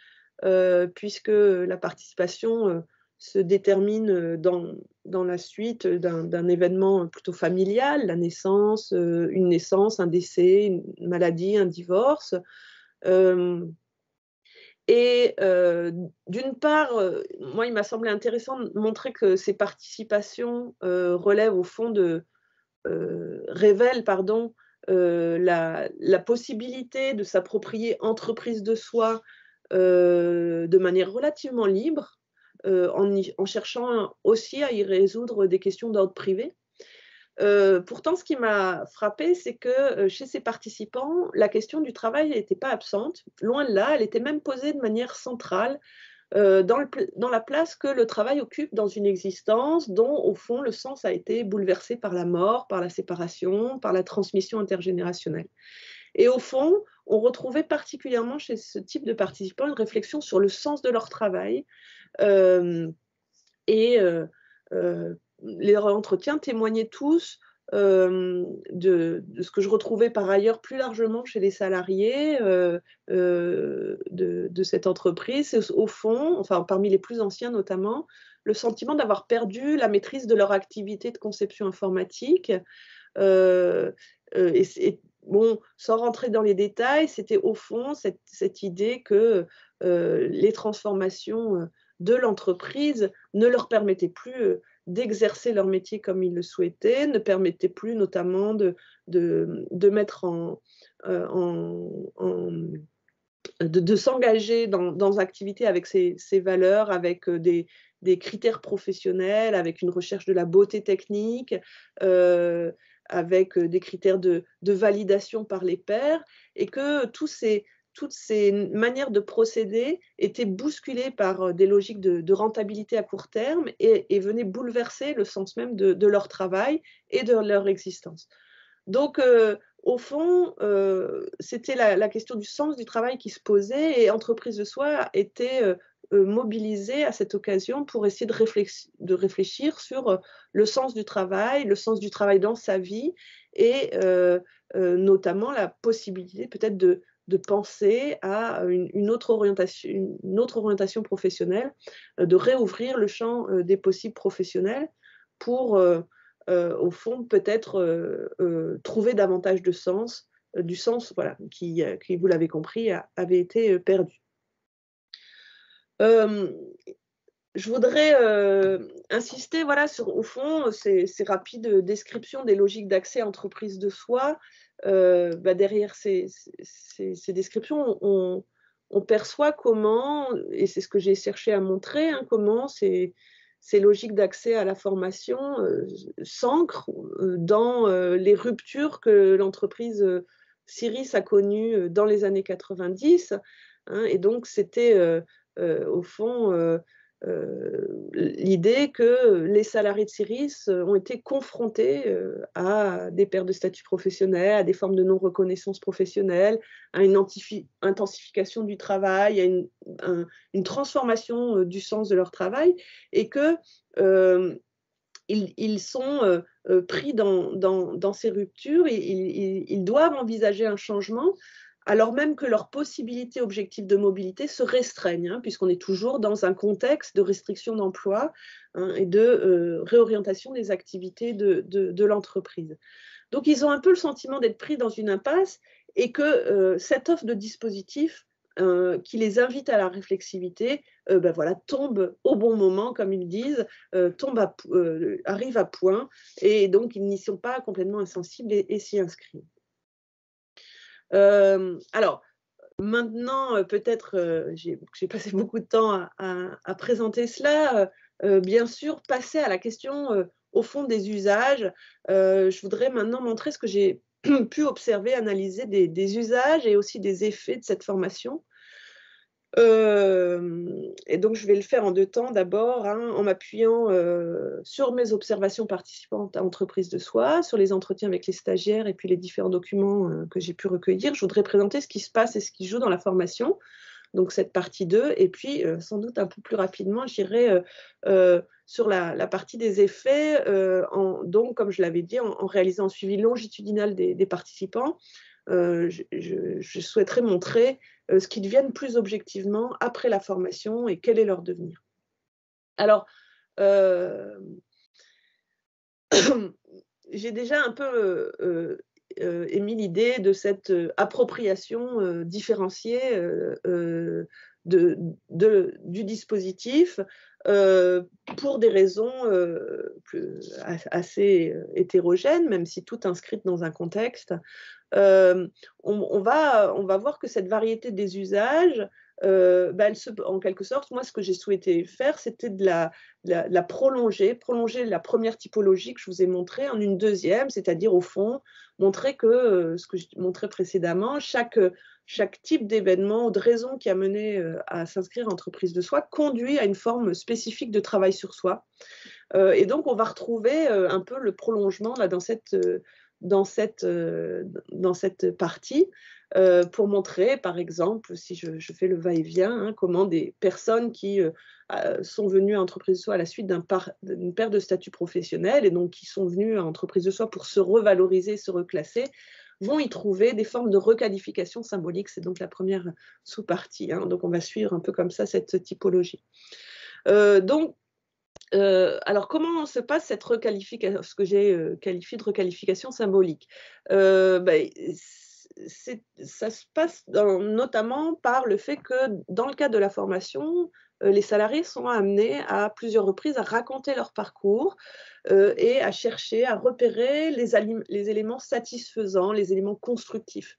puisque la participation se détermine dans la suite d'un événement plutôt familial, la naissance, une naissance, un décès, une maladie, un divorce. Et d'une part, moi, il m'a semblé intéressant de montrer que ces participations relèvent au fond révèlent, pardon, la possibilité de s'approprier entreprise de soi de manière relativement libre, en cherchant aussi à y résoudre des questions d'ordre privé. Pourtant, ce qui m'a frappée, c'est que chez ces participants, la question du travail n'était pas absente. Loin de là, elle était même posée de manière centrale dans la place que le travail occupe dans une existence dont, au fond, le sens a été bouleversé par la mort, par la séparation, par la transmission intergénérationnelle. Et au fond, on retrouvait particulièrement chez ce type de participants une réflexion sur le sens de leur travail, et les entretiens témoignaient tous de ce que je retrouvais par ailleurs plus largement chez les salariés de cette entreprise. C'est au fond, enfin parmi les plus anciens notamment, le sentiment d'avoir perdu la maîtrise de leur activité de conception informatique. Bon, sans rentrer dans les détails, c'était au fond cette idée que les transformations de l'entreprise ne leur permettaient plus d'exercer leur métier comme ils le souhaitaient, ne permettaient plus notamment de mettre de s'engager dans activité avec ses valeurs, avec des critères professionnels, avec une recherche de la beauté technique, avec des critères de validation par les pairs, et que toutes ces manières de procéder étaient bousculées par des logiques de rentabilité à court terme et venaient bouleverser le sens même de leur travail et de leur existence. Donc, au fond, c'était la question du sens du travail qui se posait, et Entreprise de Soi était mobilisée à cette occasion pour essayer de réfléchir sur le sens du travail dans sa vie, et notamment la possibilité peut-être de penser à une autre orientation professionnelle, de réouvrir le champ des possibles professionnels pour au fond, peut-être trouver davantage de sens, du sens, voilà, qui, vous l'avez compris, avait été perdu. Je voudrais insister, voilà, sur, au fond, ces rapides descriptions des logiques d'accès à Entreprise de Soi. Derrière ces descriptions, on perçoit comment, et c'est ce que j'ai cherché à montrer, hein, comment ces logiques d'accès à la formation s'ancrent dans les ruptures que l'entreprise Ciris a connues dans les années 90. Hein, et donc, c'était au fond l'idée que les salariés de Ciris ont été confrontés à des pertes de statut professionnel, à des formes de non-reconnaissance professionnelle, à une intensification du travail, à une transformation du sens de leur travail, et que ils sont pris dans ces ruptures, et ils doivent envisager un changement, alors même que leurs possibilités objectives de mobilité se restreignent, hein, puisqu'on est toujours dans un contexte de restriction d'emploi, hein, et de réorientation des activités de l'entreprise. Donc, ils ont un peu le sentiment d'être pris dans une impasse, et que cette offre de dispositifs qui les invite à la réflexivité, voilà, tombe au bon moment, comme ils disent, arrive à point, et donc ils n'y sont pas complètement insensibles et s'y inscrivent. Alors, maintenant, peut-être, j'ai passé beaucoup de temps à présenter cela. Bien sûr, passer à la question, au fond, des usages. Je voudrais maintenant montrer ce que j'ai pu observer, analyser des usages et aussi des effets de cette formation. Et donc, je vais le faire en 2 temps. D'abord, hein, en m'appuyant sur mes observations participantes à Entreprise de Soi, sur les entretiens avec les stagiaires et puis les différents documents que j'ai pu recueillir. Je voudrais présenter ce qui se passe et ce qui joue dans la formation, donc cette partie 2. Et puis, sans doute un peu plus rapidement, j'irai sur la partie des effets, donc, comme je l'avais dit, en réalisant un suivi longitudinal des participants. Je souhaiterais montrer ce qu'ils deviennent plus objectivement après la formation et quel est leur devenir. Alors, j'ai déjà un peu émis l'idée de cette appropriation différenciée du dispositif pour des raisons assez hétérogènes, même si toutes inscrites dans un contexte. On va voir que cette variété des usages, en quelque sorte, moi, ce que j'ai souhaité faire, c'était de la prolonger la première typologie que je vous ai montrée en une deuxième, c'est-à-dire, au fond, montrer que, ce que je montrais précédemment, chaque type d'événement ou de raison qui a mené à s'inscrire en Entreprise de Soi conduit à une forme spécifique de travail sur soi. Et donc, on va retrouver un peu le prolongement là, dans cette partie, pour montrer, par exemple, si je fais le va-et-vient, hein, comment des personnes qui sont venues à Entreprise de Soi à la suite d'une perte de statut professionnel, et donc qui sont venues à Entreprise de Soi pour se revaloriser, se reclasser, vont y trouver des formes de requalification symbolique. C'est donc la première sous-partie, hein. Donc on va suivre un peu comme ça cette typologie. Alors, comment se passe cette requalification, ce que j'ai qualifié de requalification symbolique? Ça se passe notamment par le fait que, dans le cadre de la formation, les salariés sont amenés à plusieurs reprises à raconter leur parcours et à chercher à repérer les éléments satisfaisants, les éléments constructifs.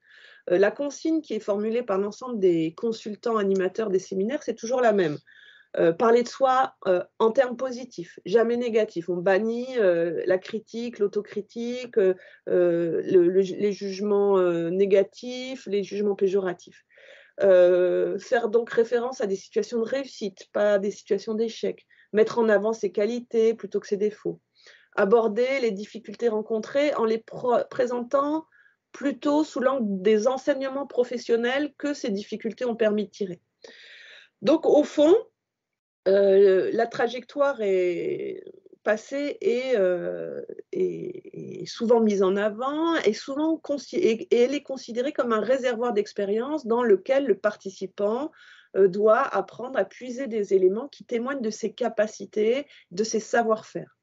La consigne qui est formulée par l'ensemble des consultants animateurs des séminaires, c'est toujours la même. Parler de soi en termes positifs, jamais négatifs. On bannit la critique, l'autocritique, les jugements négatifs, les jugements péjoratifs. Faire donc référence à des situations de réussite, pas à des situations d'échec. Mettre en avant ses qualités plutôt que ses défauts. Aborder les difficultés rencontrées en les présentant plutôt sous l'angle des enseignements professionnels que ces difficultés ont permis de tirer. Donc, au fond, la trajectoire est passée et souvent mise en avant et elle est considérée comme un réservoir d'expérience dans lequel le participant doit apprendre à puiser des éléments qui témoignent de ses capacités, de ses savoir-faire.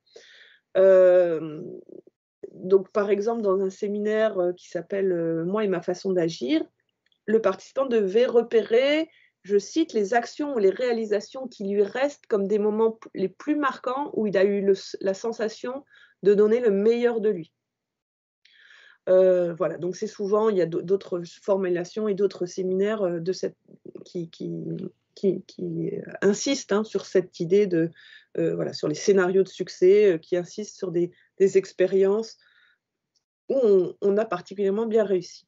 Donc, par exemple, dans un séminaire qui s'appelle « Moi et ma façon d'agir », le participant devait repérer, je cite, les actions ou les réalisations qui lui restent comme des moments les plus marquants où il a eu la sensation de donner le meilleur de lui. Voilà, donc c'est souvent, il y a d'autres formulations et d'autres séminaires qui insistent sur cette idée de, voilà, sur les scénarios de succès, qui insistent sur des expériences où on a particulièrement bien réussi.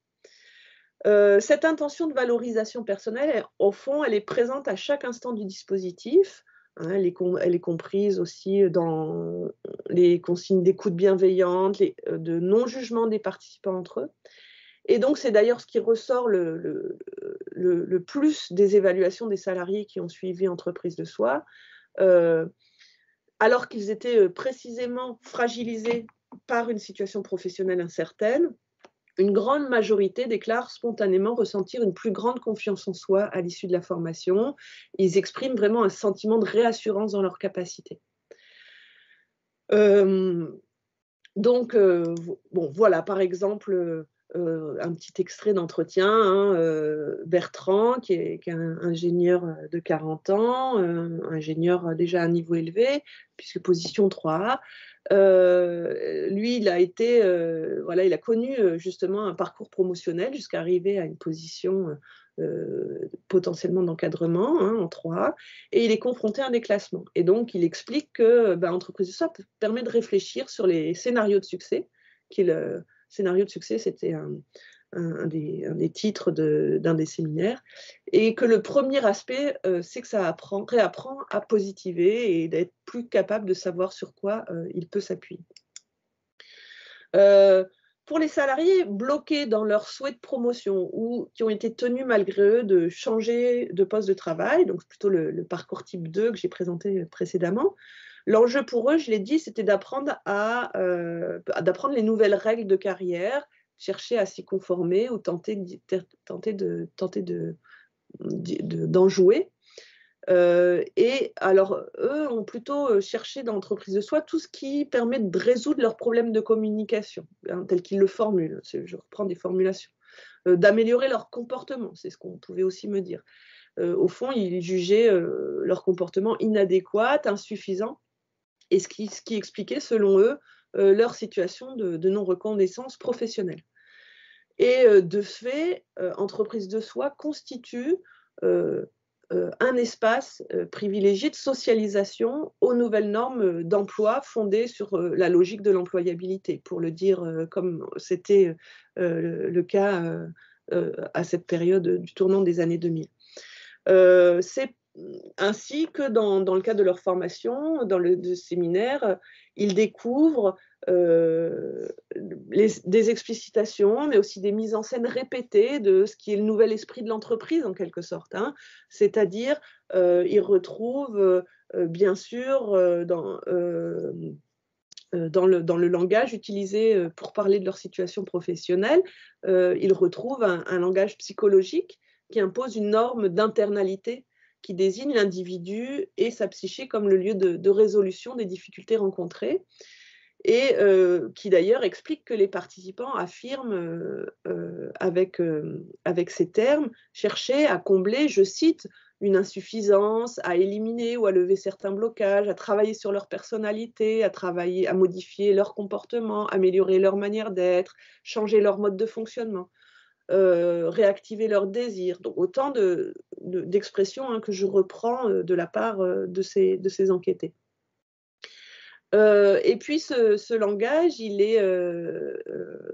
Cette intention de valorisation personnelle, au fond, elle est présente à chaque instant du dispositif. Elle est comprise aussi dans les consignes d'écoute bienveillante, de non-jugement des participants entre eux. Et donc, c'est d'ailleurs ce qui ressort le plus des évaluations des salariés qui ont suivi Entreprise de Soi, alors qu'ils étaient précisément fragilisés par une situation professionnelle incertaine. Une grande majorité déclare spontanément ressentir une plus grande confiance en soi à l'issue de la formation. Ils expriment vraiment un sentiment de réassurance dans leurs capacités. Donc, bon, voilà, par exemple, un petit extrait d'entretien, Bertrand, qui est un ingénieur de 40 ans, ingénieur déjà à un niveau élevé, puisque position 3A. Lui, il a connu justement un parcours promotionnel jusqu'à arriver à une position potentiellement d'encadrement en 3A, et il est confronté à un déclassement. Et donc, il explique que Entreprise de Soi permet de réfléchir sur les scénarios de succès. Scénario de succès, c'était un des titres d'un des séminaires, et que le premier aspect, c'est que ça réapprend à positiver et d'être plus capable de savoir sur quoi il peut s'appuyer. Pour les salariés bloqués dans leur souhait de promotion ou qui ont été tenus malgré eux de changer de poste de travail, donc plutôt le parcours type 2 que j'ai présenté précédemment, l'enjeu pour eux, je l'ai dit, c'était d'apprendre les nouvelles règles de carrière, chercher à s'y conformer ou tenter d'en jouer. Et alors, eux ont plutôt cherché dans Entreprise de Soi tout ce qui permet de résoudre leurs problèmes de communication, tels qu'ils le formulent. Je reprends des formulations. D'améliorer leur comportement, c'est ce qu'on pouvait aussi me dire. Au fond, ils jugeaient leur comportement inadéquat, insuffisant, et ce qui expliquait, selon eux, leur situation de non-reconnaissance professionnelle. Et de fait, Entreprise de Soi constitue un espace privilégié de socialisation aux nouvelles normes d'emploi fondées sur la logique de l'employabilité, pour le dire comme c'était le cas à cette période du tournant des années 2000. C'est ainsi que dans le cadre de leur formation, dans le séminaire, ils découvrent des explicitations, mais aussi des mises en scène répétées de ce qui est le nouvel esprit de l'entreprise, en quelque sorte. C'est-à-dire, ils retrouvent, bien sûr, dans le langage utilisé pour parler de leur situation professionnelle, ils retrouvent un langage psychologique qui impose une norme d'internalité qui désigne l'individu et sa psyché comme le lieu de résolution des difficultés rencontrées, et qui d'ailleurs explique que les participants affirment avec ces termes chercher à combler, je cite, une insuffisance, à éliminer ou à lever certains blocages, à travailler sur leur personnalité, à modifier leur comportement, améliorer leur manière d'être, changer leur mode de fonctionnement. Réactiver leurs désirs. Donc autant d'expressions que je reprends de la part de ces enquêtés. Et puis ce langage, il est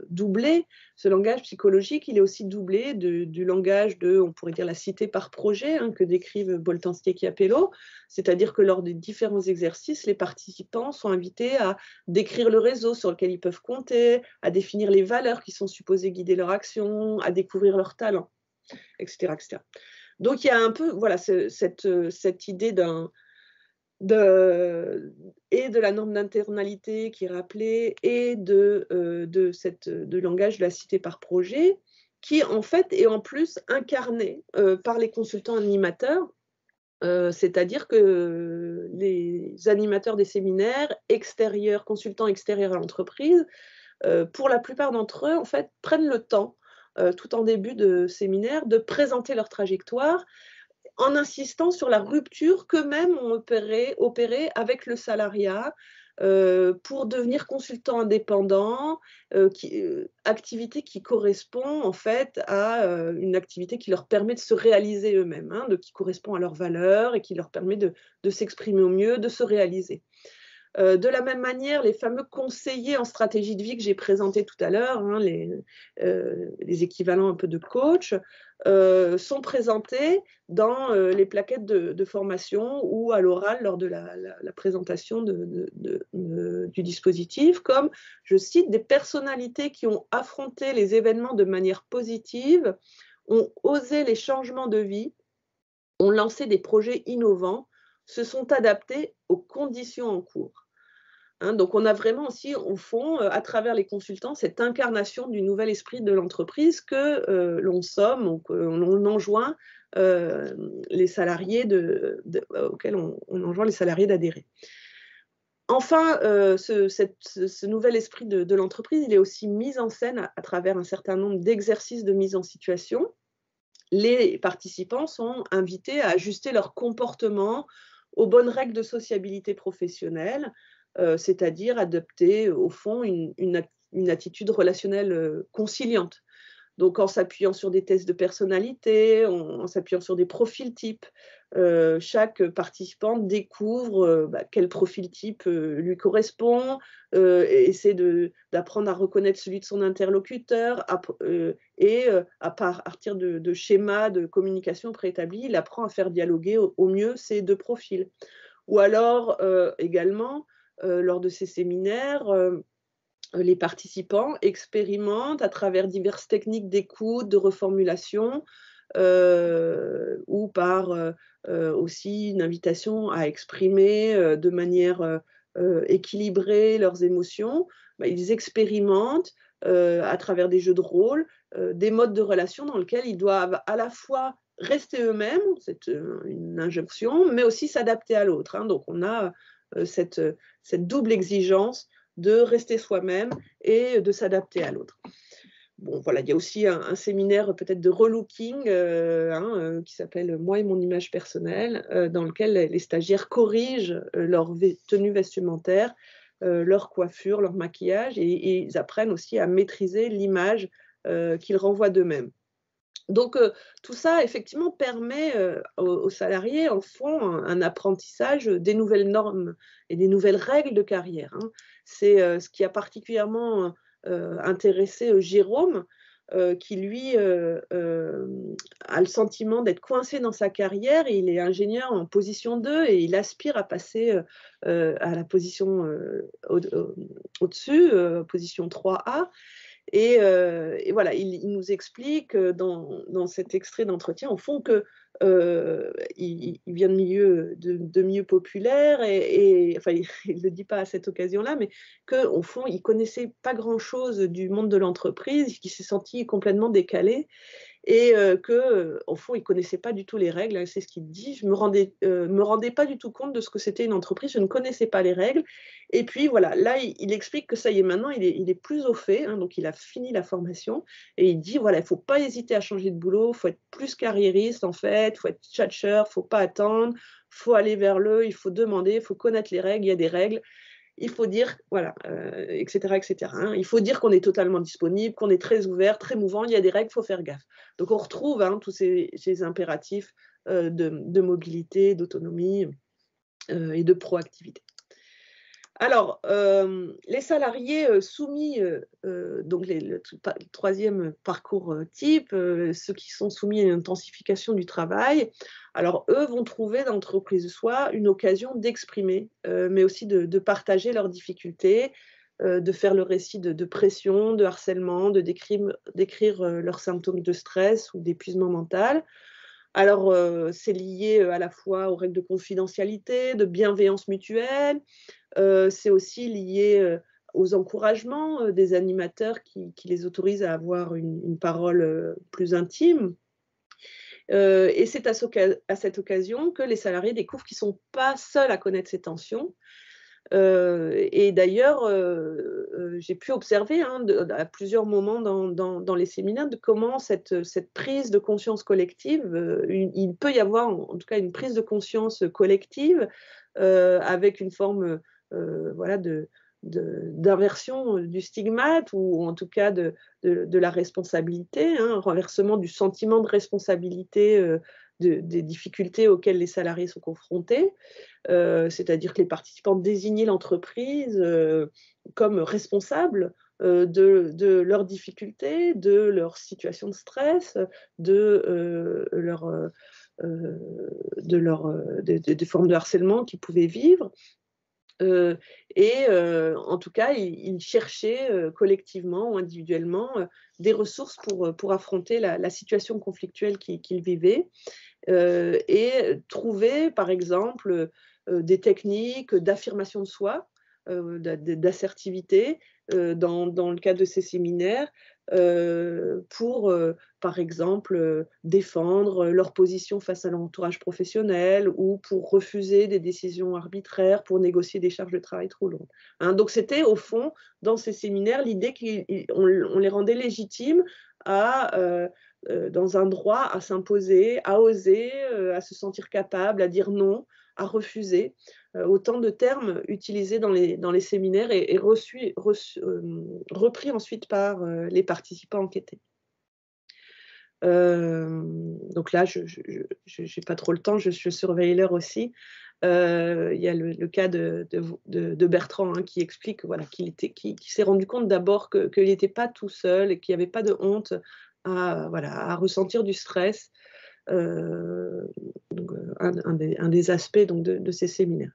doublé, ce langage psychologique, il est aussi doublé du langage de, on pourrait dire, la cité par projet, hein, que décrivent Boltanski et Chiapello, c'est-à-dire que lors des différents exercices, les participants sont invités à décrire le réseau sur lequel ils peuvent compter, à définir les valeurs qui sont supposées guider leur action, à découvrir leurs talents, etc., etc. Donc il y a un peu, voilà, cette idée et de la norme d'internalité qui est rappelée et de langage de la cité par projet, qui en fait est en plus incarné par les consultants animateurs, c'est-à-dire que les animateurs des séminaires extérieurs, consultants extérieurs à l'entreprise, pour la plupart d'entre eux, en fait, prennent le temps, tout en début de séminaire, de présenter leur trajectoire, en insistant sur la rupture qu'eux-mêmes ont opérée avec le salariat pour devenir consultant indépendant, activité qui correspond en fait à une activité qui leur permet de se réaliser eux-mêmes, hein, qui correspond à leurs valeurs et qui leur permet de s'exprimer au mieux, de se réaliser. De la même manière, les fameux conseillers en stratégie de vie que j'ai présentés tout à l'heure, hein, les équivalents un peu de coach, sont présentés dans les plaquettes de formation ou à l'oral lors de la présentation du dispositif, comme, je cite, des personnalités qui ont affronté les événements de manière positive, ont osé les changements de vie, ont lancé des projets innovants, se sont adaptés aux conditions en cours. Hein, donc on a vraiment aussi, au fond, à travers les consultants, cette incarnation du nouvel esprit de l'entreprise que l'on somme, ou qu'on enjoint les salariés auxquels on enjoint les salariés d'adhérer. Enfin, ce nouvel esprit de l'entreprise, il est aussi mis en scène à travers un certain nombre d'exercices de mise en situation. Les participants sont invités à ajuster leur comportement aux bonnes règles de sociabilité professionnelle, c'est-à-dire adopter au fond une attitude relationnelle conciliante. Donc en s'appuyant sur des tests de personnalité, en s'appuyant sur des profils types, chaque participant découvre quel profil type lui correspond, essaie d'apprendre à reconnaître celui de son interlocuteur, et à partir de schémas de communication préétablis, il apprend à faire dialoguer au mieux ces deux profils. Ou alors également, lors de ces séminaires, les participants expérimentent à travers diverses techniques d'écoute, de reformulation, ou par aussi une invitation à exprimer de manière équilibrée leurs émotions. Ils expérimentent à travers des jeux de rôle des modes de relation dans lesquels ils doivent à la fois rester eux-mêmes, c'est une injonction, mais aussi s'adapter à l'autre. Hein. Donc on a cette double exigence de rester soi-même et de s'adapter à l'autre. Bon, voilà, il y a aussi un séminaire peut-être de relooking qui s'appelle « Moi et mon image personnelle », dans lequel les stagiaires corrigent leur tenue vestimentaire, leur coiffure, leur maquillage, et ils apprennent aussi à maîtriser l'image qu'ils renvoient d'eux-mêmes. Donc, tout ça, effectivement, permet aux salariés, en fond, un apprentissage des nouvelles normes et des nouvelles règles de carrière. Hein. C'est ce qui a particulièrement intéressé Jérôme, qui, lui, a le sentiment d'être coincé dans sa carrière. Et il est ingénieur en position 2 et il aspire à passer à la position au-dessus, position 3A. Et voilà, il nous explique dans cet extrait d'entretien, au fond, que il vient de milieux populaires enfin, il ne le dit pas à cette occasion-là, mais qu'au fond, il ne connaissait pas grand-chose du monde de l'entreprise, qu'il s'est senti complètement décalé et qu'au fond, il ne connaissait pas du tout les règles. Hein, c'est ce qu'il dit. Je ne me rendais pas du tout compte de ce que c'était une entreprise, je ne connaissais pas les règles. Et puis voilà, là, il explique que ça y est, maintenant, il est plus au fait, hein, donc il a fini la formation, et il dit, voilà, il ne faut pas hésiter à changer de boulot, il faut être plus carriériste, en fait, il faut être tchatcheur, il ne faut pas attendre, il faut aller vers il faut demander, il faut connaître les règles, il y a des règles. Il faut dire, voilà, etc., etc. Hein. Il faut dire qu'on est totalement disponible, qu'on est très ouvert, très mouvant, il y a des règles, il faut faire gaffe. Donc on retrouve tous ces impératifs de mobilité, d'autonomie et de proactivité. Alors, les salariés soumis, donc le troisième parcours type, ceux qui sont soumis à une intensification du travail, alors eux vont trouver dans l'entreprise soit une occasion d'exprimer, mais aussi de partager leurs difficultés, de faire le récit de pression, de harcèlement, de décrire leurs symptômes de stress ou d'épuisement mental. Alors, c'est lié à la fois aux règles de confidentialité, de bienveillance mutuelle. C'est aussi lié, aux encouragements, des animateurs qui les autorisent à avoir une parole, plus intime. Et c'est à cette occasion que les salariés découvrent qu'ils ne sont pas seuls à connaître ces tensions. Et d'ailleurs, j'ai pu observer, hein, à plusieurs moments dans les séminaires, de comment cette prise de conscience collective, il peut y avoir en tout cas une prise de conscience collective, avec une forme, voilà, d'inversion du stigmate ou en tout cas de la responsabilité, hein, un renversement du sentiment de responsabilité, des difficultés auxquelles les salariés sont confrontés. C'est-à-dire que les participants désignaient l'entreprise comme responsable de leurs difficultés, de leur situation de stress, des formes de harcèlement qu'ils pouvaient vivre. En tout cas, ils cherchaient collectivement ou individuellement des ressources pour affronter la situation conflictuelle qu'ils vivaient. Et trouver, par exemple, des techniques d'affirmation de soi, d'assertivité, dans le cadre de ces séminaires, pour, par exemple, défendre leur position face à leur entourage professionnel ou pour refuser des décisions arbitraires, pour négocier des charges de travail trop lourdes. Hein, donc c'était au fond, dans ces séminaires, l'idée qu'on les rendait légitimes dans un droit à s'imposer, à oser, à se sentir capable, à dire non, à refuser. Autant de termes utilisés dans les séminaires et repris ensuite par les participants enquêtés. Donc là, je n'ai pas trop le temps, je surveille l'heure aussi. Il y a le cas de Bertrand, hein, qui explique, voilà, qui s'est rendu compte d'abord qu'il n'était pas tout seul et qu'il n'y avait pas de honte à ressentir du stress. Donc, un des aspects donc, de ces séminaires.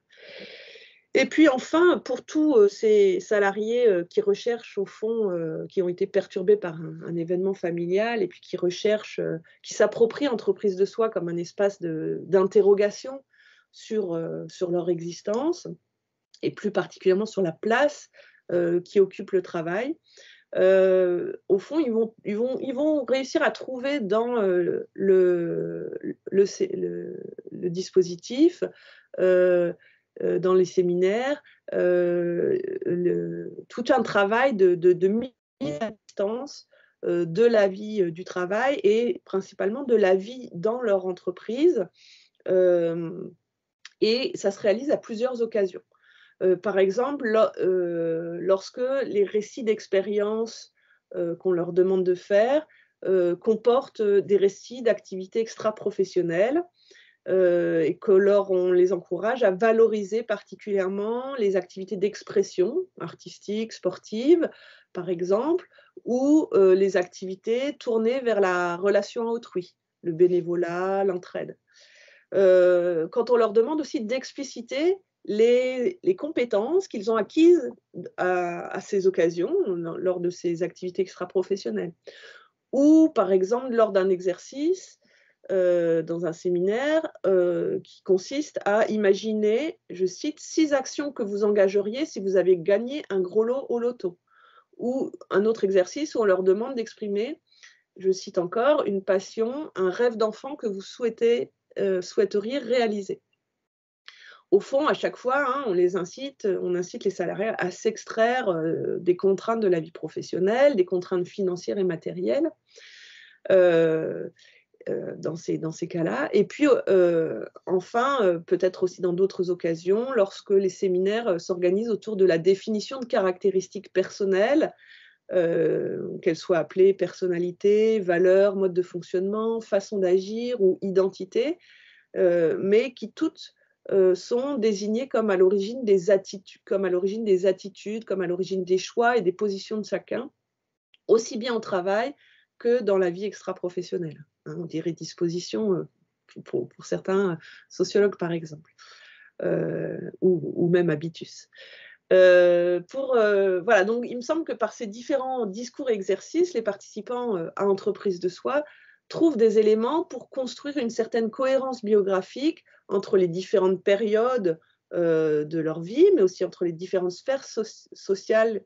Et puis enfin, pour tous ces salariés qui recherchent au fond, qui ont été perturbés par un événement familial et puis qui recherchent, qui s'approprient l'entreprise de soi comme un espace d'interrogation sur leur existence et plus particulièrement sur la place qui occupe le travail. Au fond, ils vont réussir à trouver dans le dispositif, dans les séminaires, tout un travail de mise à distance de la vie du travail et principalement de la vie dans leur entreprise. Et ça se réalise à plusieurs occasions. Par exemple, lorsque les récits d'expériences qu'on leur demande de faire comportent des récits d'activités extra-professionnelles, et que on les encourage à valoriser particulièrement les activités d'expression artistique, sportive, par exemple, ou les activités tournées vers la relation à autrui, le bénévolat, l'entraide. Quand on leur demande aussi d'expliciter les compétences qu'ils ont acquises à ces occasions, lors de ces activités extra-professionnelles. Ou, par exemple, lors d'un exercice, dans un séminaire, qui consiste à imaginer, je cite, 6 actions que vous engageriez si vous avez gagné un gros lot au loto. Ou un autre exercice où on leur demande d'exprimer, je cite encore, une passion, un rêve d'enfant que vous souhaiteriez réaliser. Au fond, à chaque fois, hein, on incite les salariés à s'extraire des contraintes de la vie professionnelle, des contraintes financières et matérielles dans ces cas-là. Et puis, enfin, peut-être aussi dans d'autres occasions, lorsque les séminaires s'organisent autour de la définition de caractéristiques personnelles, qu'elles soient appelées personnalité, valeurs, mode de fonctionnement, façon d'agir ou identité, mais qui toutes sont désignés comme à l'origine des attitudes, comme à l'origine des choix et des positions de chacun, aussi bien au travail que dans la vie extra-professionnelle. Hein, on dirait disposition pour certains sociologues, par exemple, ou même habitus. Voilà, donc il me semble que par ces différents discours et exercices, les participants à Entreprise de Soi trouvent des éléments pour construire une certaine cohérence biographique entre les différentes périodes de leur vie, mais aussi entre les différentes sphères sociales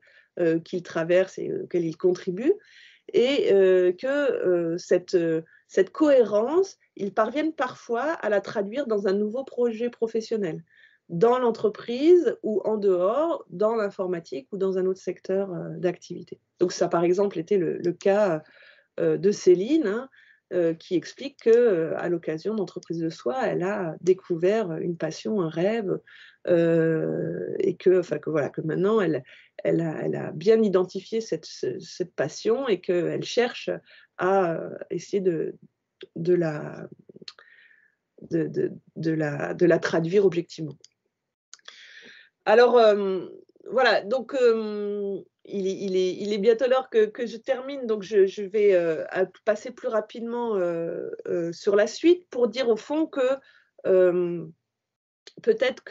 qu'ils traversent et auxquelles ils contribuent, et que cette cohérence, ils parviennent parfois à la traduire dans un nouveau projet professionnel, dans l'entreprise ou en dehors, dans l'informatique ou dans un autre secteur d'activité. Donc ça, par exemple, était le cas de Céline, hein, qui explique qu'à l'occasion d'Entreprise de Soi, elle a découvert une passion, un rêve, et que maintenant, elle a bien identifié cette passion et qu'elle cherche à essayer de la traduire objectivement. Alors, voilà, donc il est bientôt l'heure que je termine, donc je vais passer plus rapidement sur la suite pour dire au fond que peut-être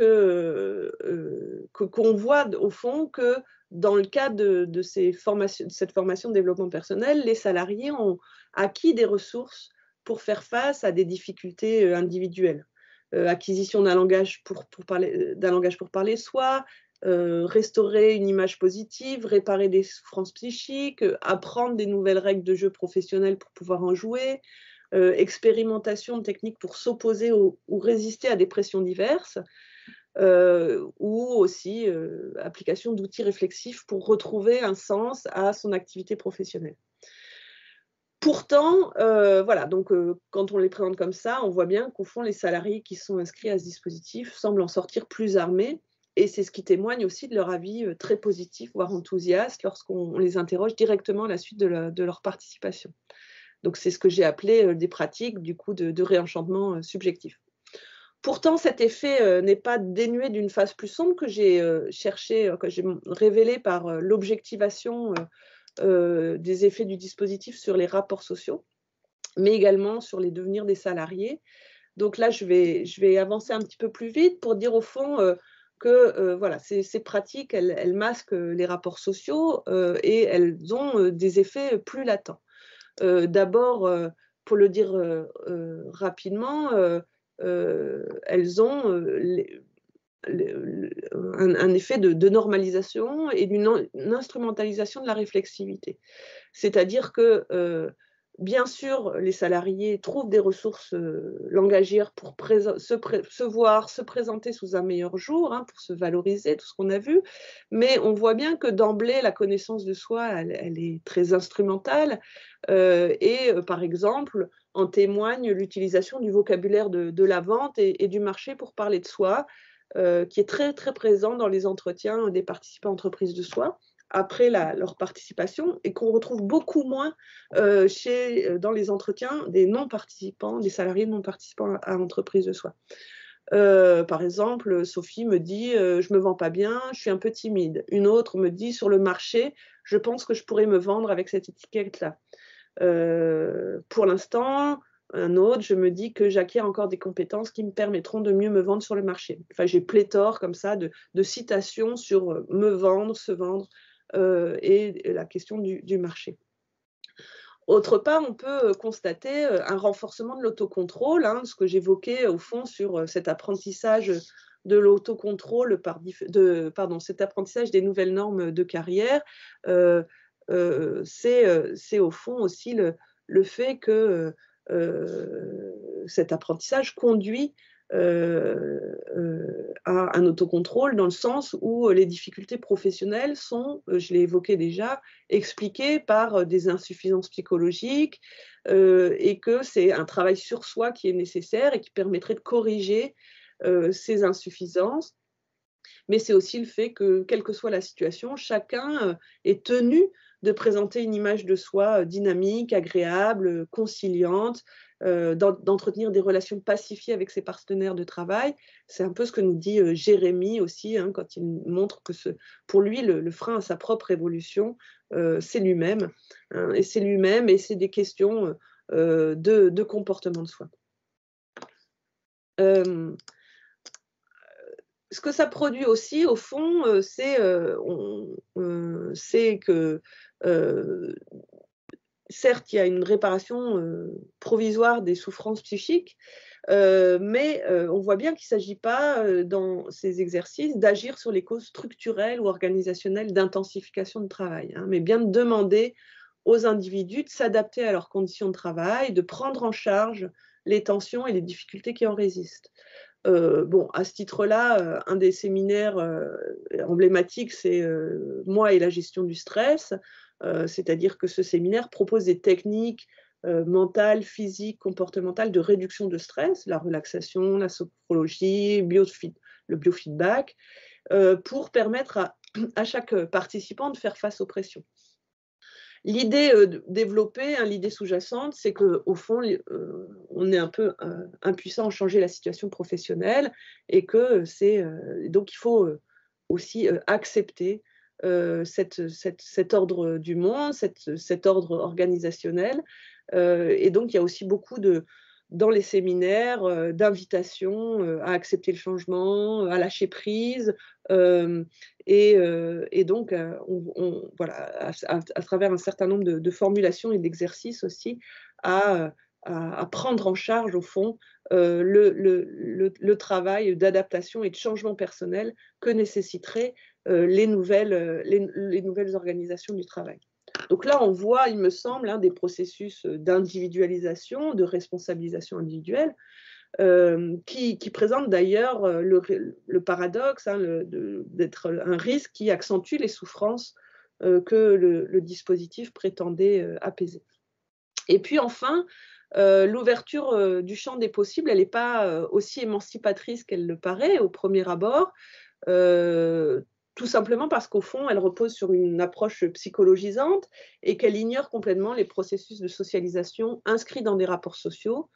qu'on voit au fond que dans le cadre de cette formation de développement personnel, les salariés ont acquis des ressources pour faire face à des difficultés individuelles. Acquisition d'un langage pour parler soi, restaurer une image positive, réparer des souffrances psychiques, apprendre des nouvelles règles de jeu professionnelles pour pouvoir en jouer, expérimentation de techniques pour s'opposer ou résister à des pressions diverses, ou aussi application d'outils réflexifs pour retrouver un sens à son activité professionnelle. Pourtant, voilà, donc quand on les présente comme ça, on voit bien qu'au fond, les salariés qui sont inscrits à ce dispositif semblent en sortir plus armés, et c'est ce qui témoigne aussi de leur avis très positif, voire enthousiaste, lorsqu'on les interroge directement à la suite de leur participation. Donc c'est ce que j'ai appelé des pratiques du coup de réenchantement subjectif. Pourtant, cet effet n'est pas dénué d'une phase plus sombre que j'ai que j'ai révélée par l'objectivation des effets du dispositif sur les rapports sociaux, mais également sur les devenirs des salariés. Donc là, je vais avancer un petit peu plus vite pour dire au fond que voilà, ces pratiques, elles masquent les rapports sociaux et elles ont des effets plus latents. D'abord, pour le dire rapidement, elles ont un effet de normalisation et d'une instrumentalisation de la réflexivité. C'est-à-dire que, bien sûr, les salariés trouvent des ressources langagières pour se présenter sous un meilleur jour, hein, pour se valoriser, tout ce qu'on a vu, mais on voit bien que d'emblée, la connaissance de soi, elle est très instrumentale, et par exemple, en témoigne l'utilisation du vocabulaire de la vente et du marché pour parler de soi, qui est très, très présent dans les entretiens des participants à Entreprise de Soi, après leur participation, et qu'on retrouve beaucoup moins dans les entretiens des non-participants, des salariés non-participants à Entreprise de Soi. Par exemple, Sophie me dit je me vends pas bien, je suis un peu timide. Une autre me dit sur le marché, je pense que je pourrais me vendre avec cette étiquette-là. Pour l'instant, un autre, je me dis que j'acquiers encore des compétences qui me permettront de mieux me vendre sur le marché. Enfin, j'ai pléthore comme ça de citations sur me vendre, se vendre et la question du marché. Autre part, on peut constater un renforcement de l'autocontrôle, hein, ce que j'évoquais au fond sur cet apprentissage de l'autocontrôle, cet apprentissage des nouvelles normes de carrière. C'est au fond aussi le fait que cet apprentissage conduit à un autocontrôle dans le sens où les difficultés professionnelles sont, je l'ai évoqué déjà, expliquées par des insuffisances psychologiques et que c'est un travail sur soi qui est nécessaire et qui permettrait de corriger ces insuffisances. Mais c'est aussi le fait que, quelle que soit la situation, chacun est tenu de présenter une image de soi dynamique, agréable, conciliante, d'entretenir des relations pacifiées avec ses partenaires de travail. C'est un peu ce que nous dit Jérémy aussi, hein, quand il montre que pour lui, le frein à sa propre évolution, c'est lui-même. Hein, et c'est lui-même, et c'est des questions de comportement de soi. Ce que ça produit aussi, au fond, c'est que certes, il y a une réparation provisoire des souffrances psychiques, mais on voit bien qu'il ne s'agit pas, dans ces exercices, d'agir sur les causes structurelles ou organisationnelles d'intensification de travail, hein, mais bien de demander aux individus de s'adapter à leurs conditions de travail, de prendre en charge les tensions et les difficultés qui en résistent. Bon, à ce titre-là, un des séminaires emblématiques, c'est Moi et la gestion du stress, c'est-à-dire que ce séminaire propose des techniques mentales, physiques, comportementales de réduction de stress, la relaxation, la sophrologie, le biofeedback, pour permettre à chaque participant de faire face aux pressions. L'idée développée, hein, l'idée sous-jacente, c'est qu'au fond, on est un peu impuissant à changer la situation professionnelle et que donc il faut aussi accepter cet ordre du monde, cet ordre organisationnel. Et donc, il y a aussi beaucoup dans les séminaires d'invitations à accepter le changement, à lâcher prise. Et donc, voilà, à travers un certain nombre de formulations et d'exercices aussi, à prendre en charge, au fond, le travail d'adaptation et de changement personnel que nécessiteraient les nouvelles organisations du travail. Donc là, on voit, il me semble, hein, des processus d'individualisation, de responsabilisation individuelle, qui présente d'ailleurs le paradoxe, hein, d'être un risque qui accentue les souffrances que le dispositif prétendait apaiser. Et puis enfin, l'ouverture du champ des possibles, elle n'est pas aussi émancipatrice qu'elle le paraît au premier abord, tout simplement parce qu'au fond, elle repose sur une approche psychologisante et qu'elle ignore complètement les processus de socialisation inscrits dans des rapports sociaux,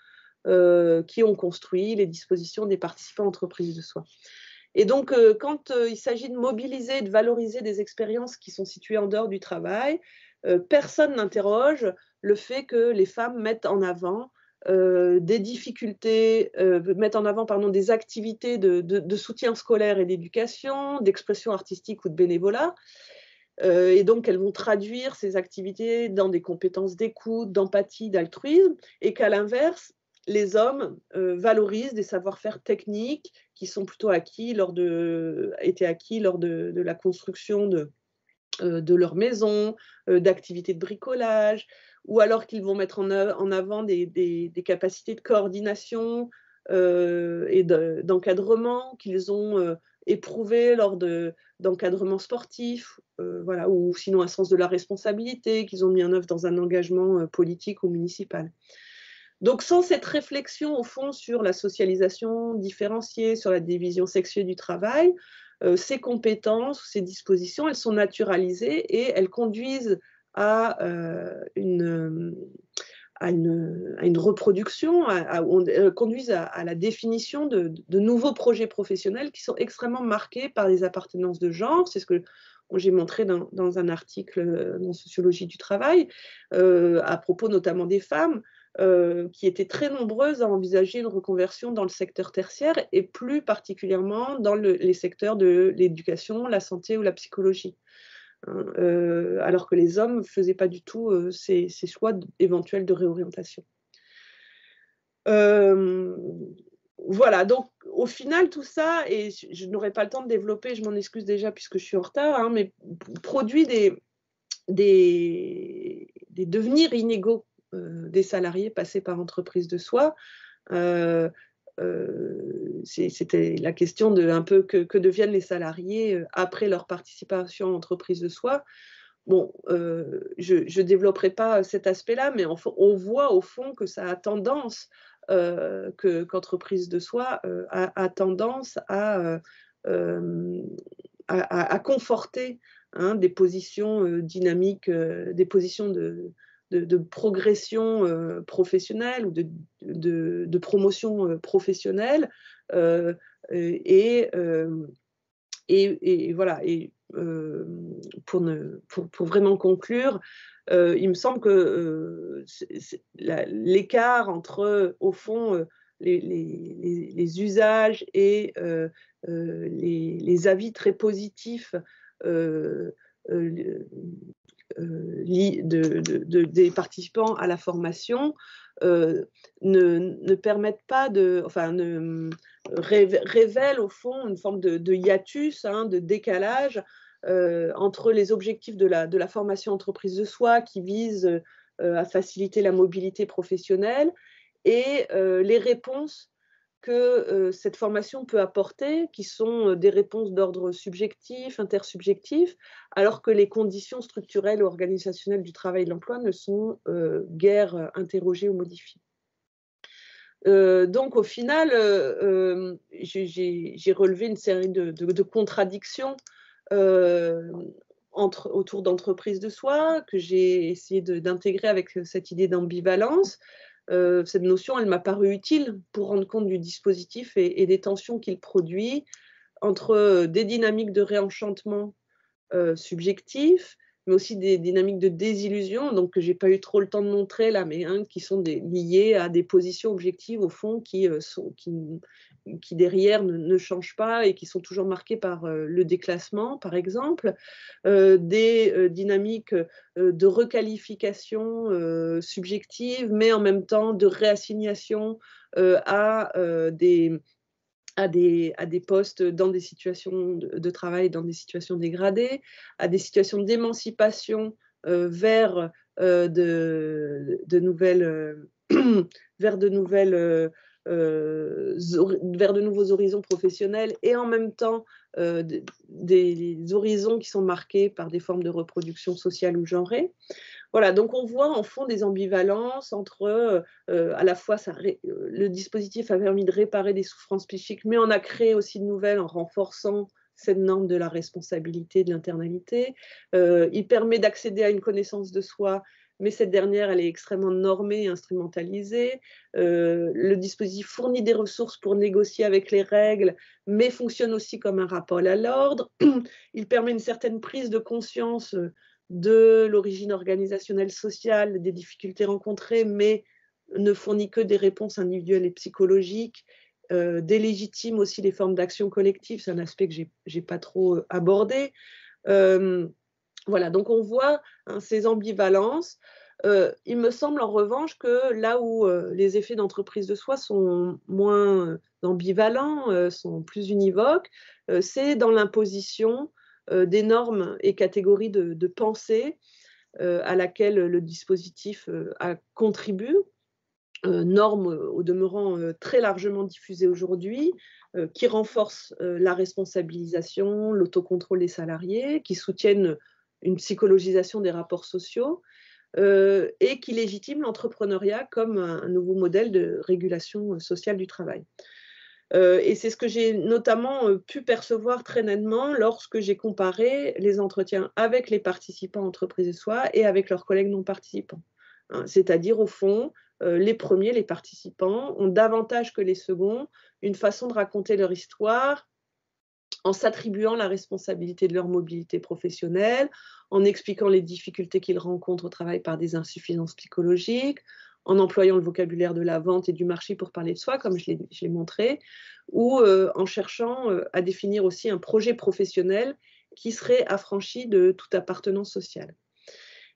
qui ont construit les dispositions des participants entreprises de soi. Et donc, quand il s'agit de mobiliser et de valoriser des expériences qui sont situées en dehors du travail, personne n'interroge le fait que les femmes mettent en avant des difficultés, mettent en avant des activités de soutien scolaire et d'éducation, d'expression artistique ou de bénévolat. Et donc, elles vont traduire ces activités dans des compétences d'écoute, d'empathie, d'altruisme, et qu'à l'inverse, les hommes valorisent des savoir-faire techniques qui sont plutôt étaient acquis lors de la construction de leur maison, d'activités de bricolage, ou alors qu'ils vont mettre en avant des capacités de coordination et d'encadrement qu'ils ont éprouvées lors d'encadrement sportif, voilà, ou sinon un sens de la responsabilité qu'ils ont mis en œuvre dans un engagement politique ou municipal. Donc, sans cette réflexion, au fond, sur la socialisation différenciée, sur la division sexuée du travail, ces compétences, ces dispositions, elles sont naturalisées et elles conduisent à une reproduction, conduisent à la définition de nouveaux projets professionnels qui sont extrêmement marqués par les appartenances de genre. C'est ce que j'ai montré dans un article dans Sociologie du travail, à propos notamment des femmes, qui étaient très nombreuses à envisager une reconversion dans le secteur tertiaire et plus particulièrement dans les secteurs de l'éducation, la santé ou la psychologie. Alors que les hommes ne faisaient pas du tout ces choix éventuels de réorientation. Voilà, donc au final, tout ça, et je n'aurai pas le temps de développer, je m'en excuse déjà puisque je suis en retard, hein, mais produit des devenirs inégaux des salariés passés par entreprise de soi. C'était la question de un peu que deviennent les salariés après leur participation en entreprise de soi. Bon, je ne développerai pas cet aspect-là, mais on voit au fond que ça a tendance, qu'entreprise de soi a tendance à conforter, hein, des positions dynamiques, des positions de de progression professionnelle ou de promotion professionnelle. Et voilà. Et pour vraiment conclure, il me semble que l'écart entre, au fond, les usages et les avis très positifs des participants à la formation ne permettent pas révèlent au fond une forme de hiatus, de décalage entre les objectifs de la formation entreprise de soi qui vise à faciliter la mobilité professionnelle et les réponses que cette formation peut apporter, qui sont des réponses d'ordre subjectif, intersubjectif, alors que les conditions structurelles ou organisationnelles du travail et de l'emploi ne sont guère interrogées ou modifiées. Donc au final, j'ai relevé une série de contradictions autour d'entreprises de soi, que j'ai essayé d'intégrer avec cette idée d'ambivalence. Cette notion, elle m'a paru utile pour rendre compte du dispositif et des tensions qu'il produit entre des dynamiques de réenchantement subjectif, mais aussi des dynamiques de désillusion, donc que je n'ai pas eu trop le temps de montrer là, mais qui sont liées à des positions objectives au fond qui derrière ne changent pas et qui sont toujours marquées par le déclassement, par exemple, des dynamiques de requalification subjective, mais en même temps de réassignation à des postes dans des situations de travail, dans des situations dégradées, à des situations d'émancipation vers de nouveaux horizons professionnels et en même temps des horizons qui sont marqués par des formes de reproduction sociale ou genrée. Voilà, donc on voit en fond des ambivalences entre à la fois le dispositif a permis de réparer des souffrances psychiques, mais on a créé aussi de nouvelles en renforçant cette norme de la responsabilité, de l'internalité. Il permet d'accéder à une connaissance de soi, mais cette dernière, elle est extrêmement normée et instrumentalisée. Le dispositif fournit des ressources pour négocier avec les règles, mais fonctionne aussi comme un rappel à l'ordre. Il permet une certaine prise de conscience de l'origine organisationnelle sociale, des difficultés rencontrées, mais ne fournit que des réponses individuelles et psychologiques, délégitime aussi les formes d'action collective, c'est un aspect que je n'ai pas trop abordé. Voilà, donc on voit ces ambivalences. Il me semble en revanche que là où les effets d'entreprise de soi sont moins ambivalents, sont plus univoques, c'est dans l'imposition des normes et catégories de pensée à laquelle le dispositif contribue, normes au demeurant très largement diffusées aujourd'hui, qui renforcent la responsabilisation, l'autocontrôle des salariés, qui soutiennent une psychologisation des rapports sociaux et qui légitiment l'entrepreneuriat comme un nouveau modèle de régulation sociale du travail. Et c'est ce que j'ai notamment pu percevoir très nettement lorsque j'ai comparé les entretiens avec les participants entreprises et soi et avec leurs collègues non participants. C'est-à-dire, au fond, les premiers, les participants, ont davantage que les seconds une façon de raconter leur histoire en s'attribuant la responsabilité de leur mobilité professionnelle, en expliquant les difficultés qu'ils rencontrent au travail par des insuffisances psychologiques, en employant le vocabulaire de la vente et du marché pour parler de soi, comme je l'ai montré, ou en cherchant à définir aussi un projet professionnel qui serait affranchi de toute appartenance sociale.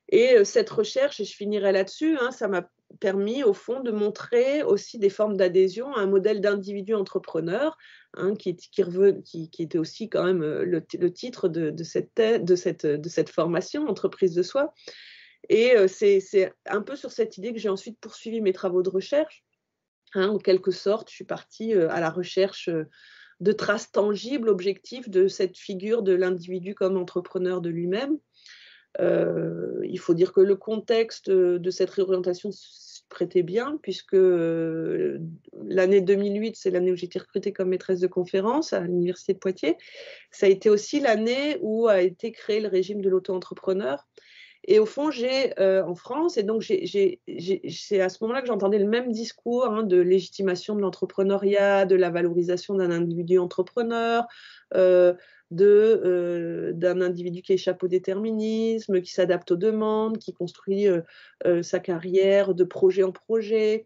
Et cette recherche, et je finirai là-dessus, ça m'a permis au fond de montrer aussi des formes d'adhésion à un modèle d'individu entrepreneur, qui était aussi quand même le titre de cette formation, entreprise de soi. Et c'est un peu sur cette idée que j'ai ensuite poursuivi mes travaux de recherche. En quelque sorte, je suis partie à la recherche de traces tangibles, objectives de cette figure de l'individu comme entrepreneur de lui-même. Il faut dire que le contexte de cette réorientation se prêtait bien, puisque l'année 2008, c'est l'année où j'ai été recrutée comme maîtresse de conférence à l'Université de Poitiers. Ça a été aussi l'année où a été créé le régime de l'auto-entrepreneur. Et au fond, en France, et donc c'est à ce moment-là que j'entendais le même discours hein, de légitimation de l'entrepreneuriat, de la valorisation d'un individu entrepreneur, d'un individu qui échappe au déterminisme, qui s'adapte aux demandes, qui construit sa carrière de projet en projet.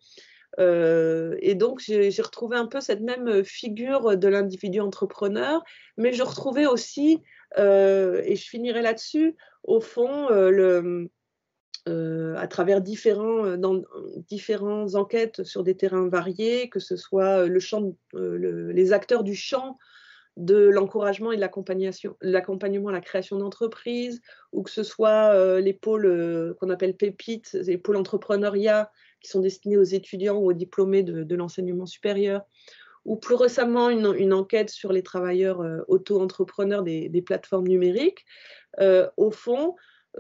Et donc, j'ai retrouvé un peu cette même figure de l'individu entrepreneur, mais je retrouvais aussi, et je finirai là-dessus, au fond, à travers différentes enquêtes sur des terrains variés, que ce soit les acteurs du champ de l'encouragement et de l'accompagnement à la création d'entreprises, ou que ce soit les pôles qu'on appelle pépites, les pôles entrepreneuriat qui sont destinés aux étudiants ou aux diplômés de l'enseignement supérieur, ou plus récemment une enquête sur les travailleurs auto-entrepreneurs des plateformes numériques. Au fond,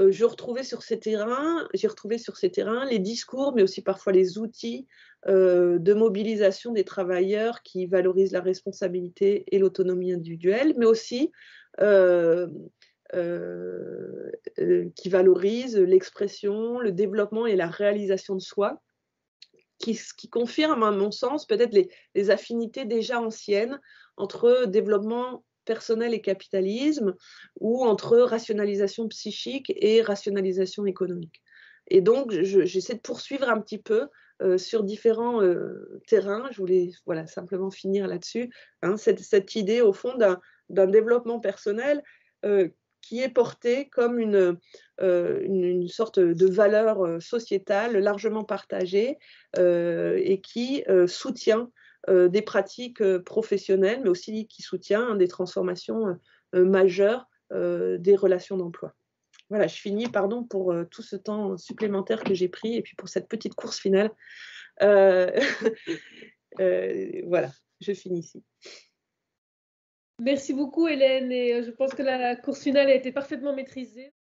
j'ai retrouvé sur ces terrains les discours, mais aussi parfois les outils de mobilisation des travailleurs qui valorisent la responsabilité et l'autonomie individuelle, mais aussi qui valorisent l'expression, le développement et la réalisation de soi, qui confirme, à mon sens, peut-être les affinités déjà anciennes entre développement personnel et capitalisme, ou entre rationalisation psychique et rationalisation économique. Et donc, j'essaie de poursuivre un petit peu sur différents terrains. Je voulais simplement finir là-dessus, hein, cette idée, au fond, d'un développement personnel qui est porté comme une sorte de valeur sociétale largement partagée et qui soutient des pratiques professionnelles, mais aussi qui soutient des transformations majeures des relations d'emploi. Voilà, je finis, pardon pour tout ce temps supplémentaire que j'ai pris et puis pour cette petite course finale. Voilà, je finis ici.
Merci beaucoup Hélène, et je pense que la course finale a été parfaitement maîtrisée.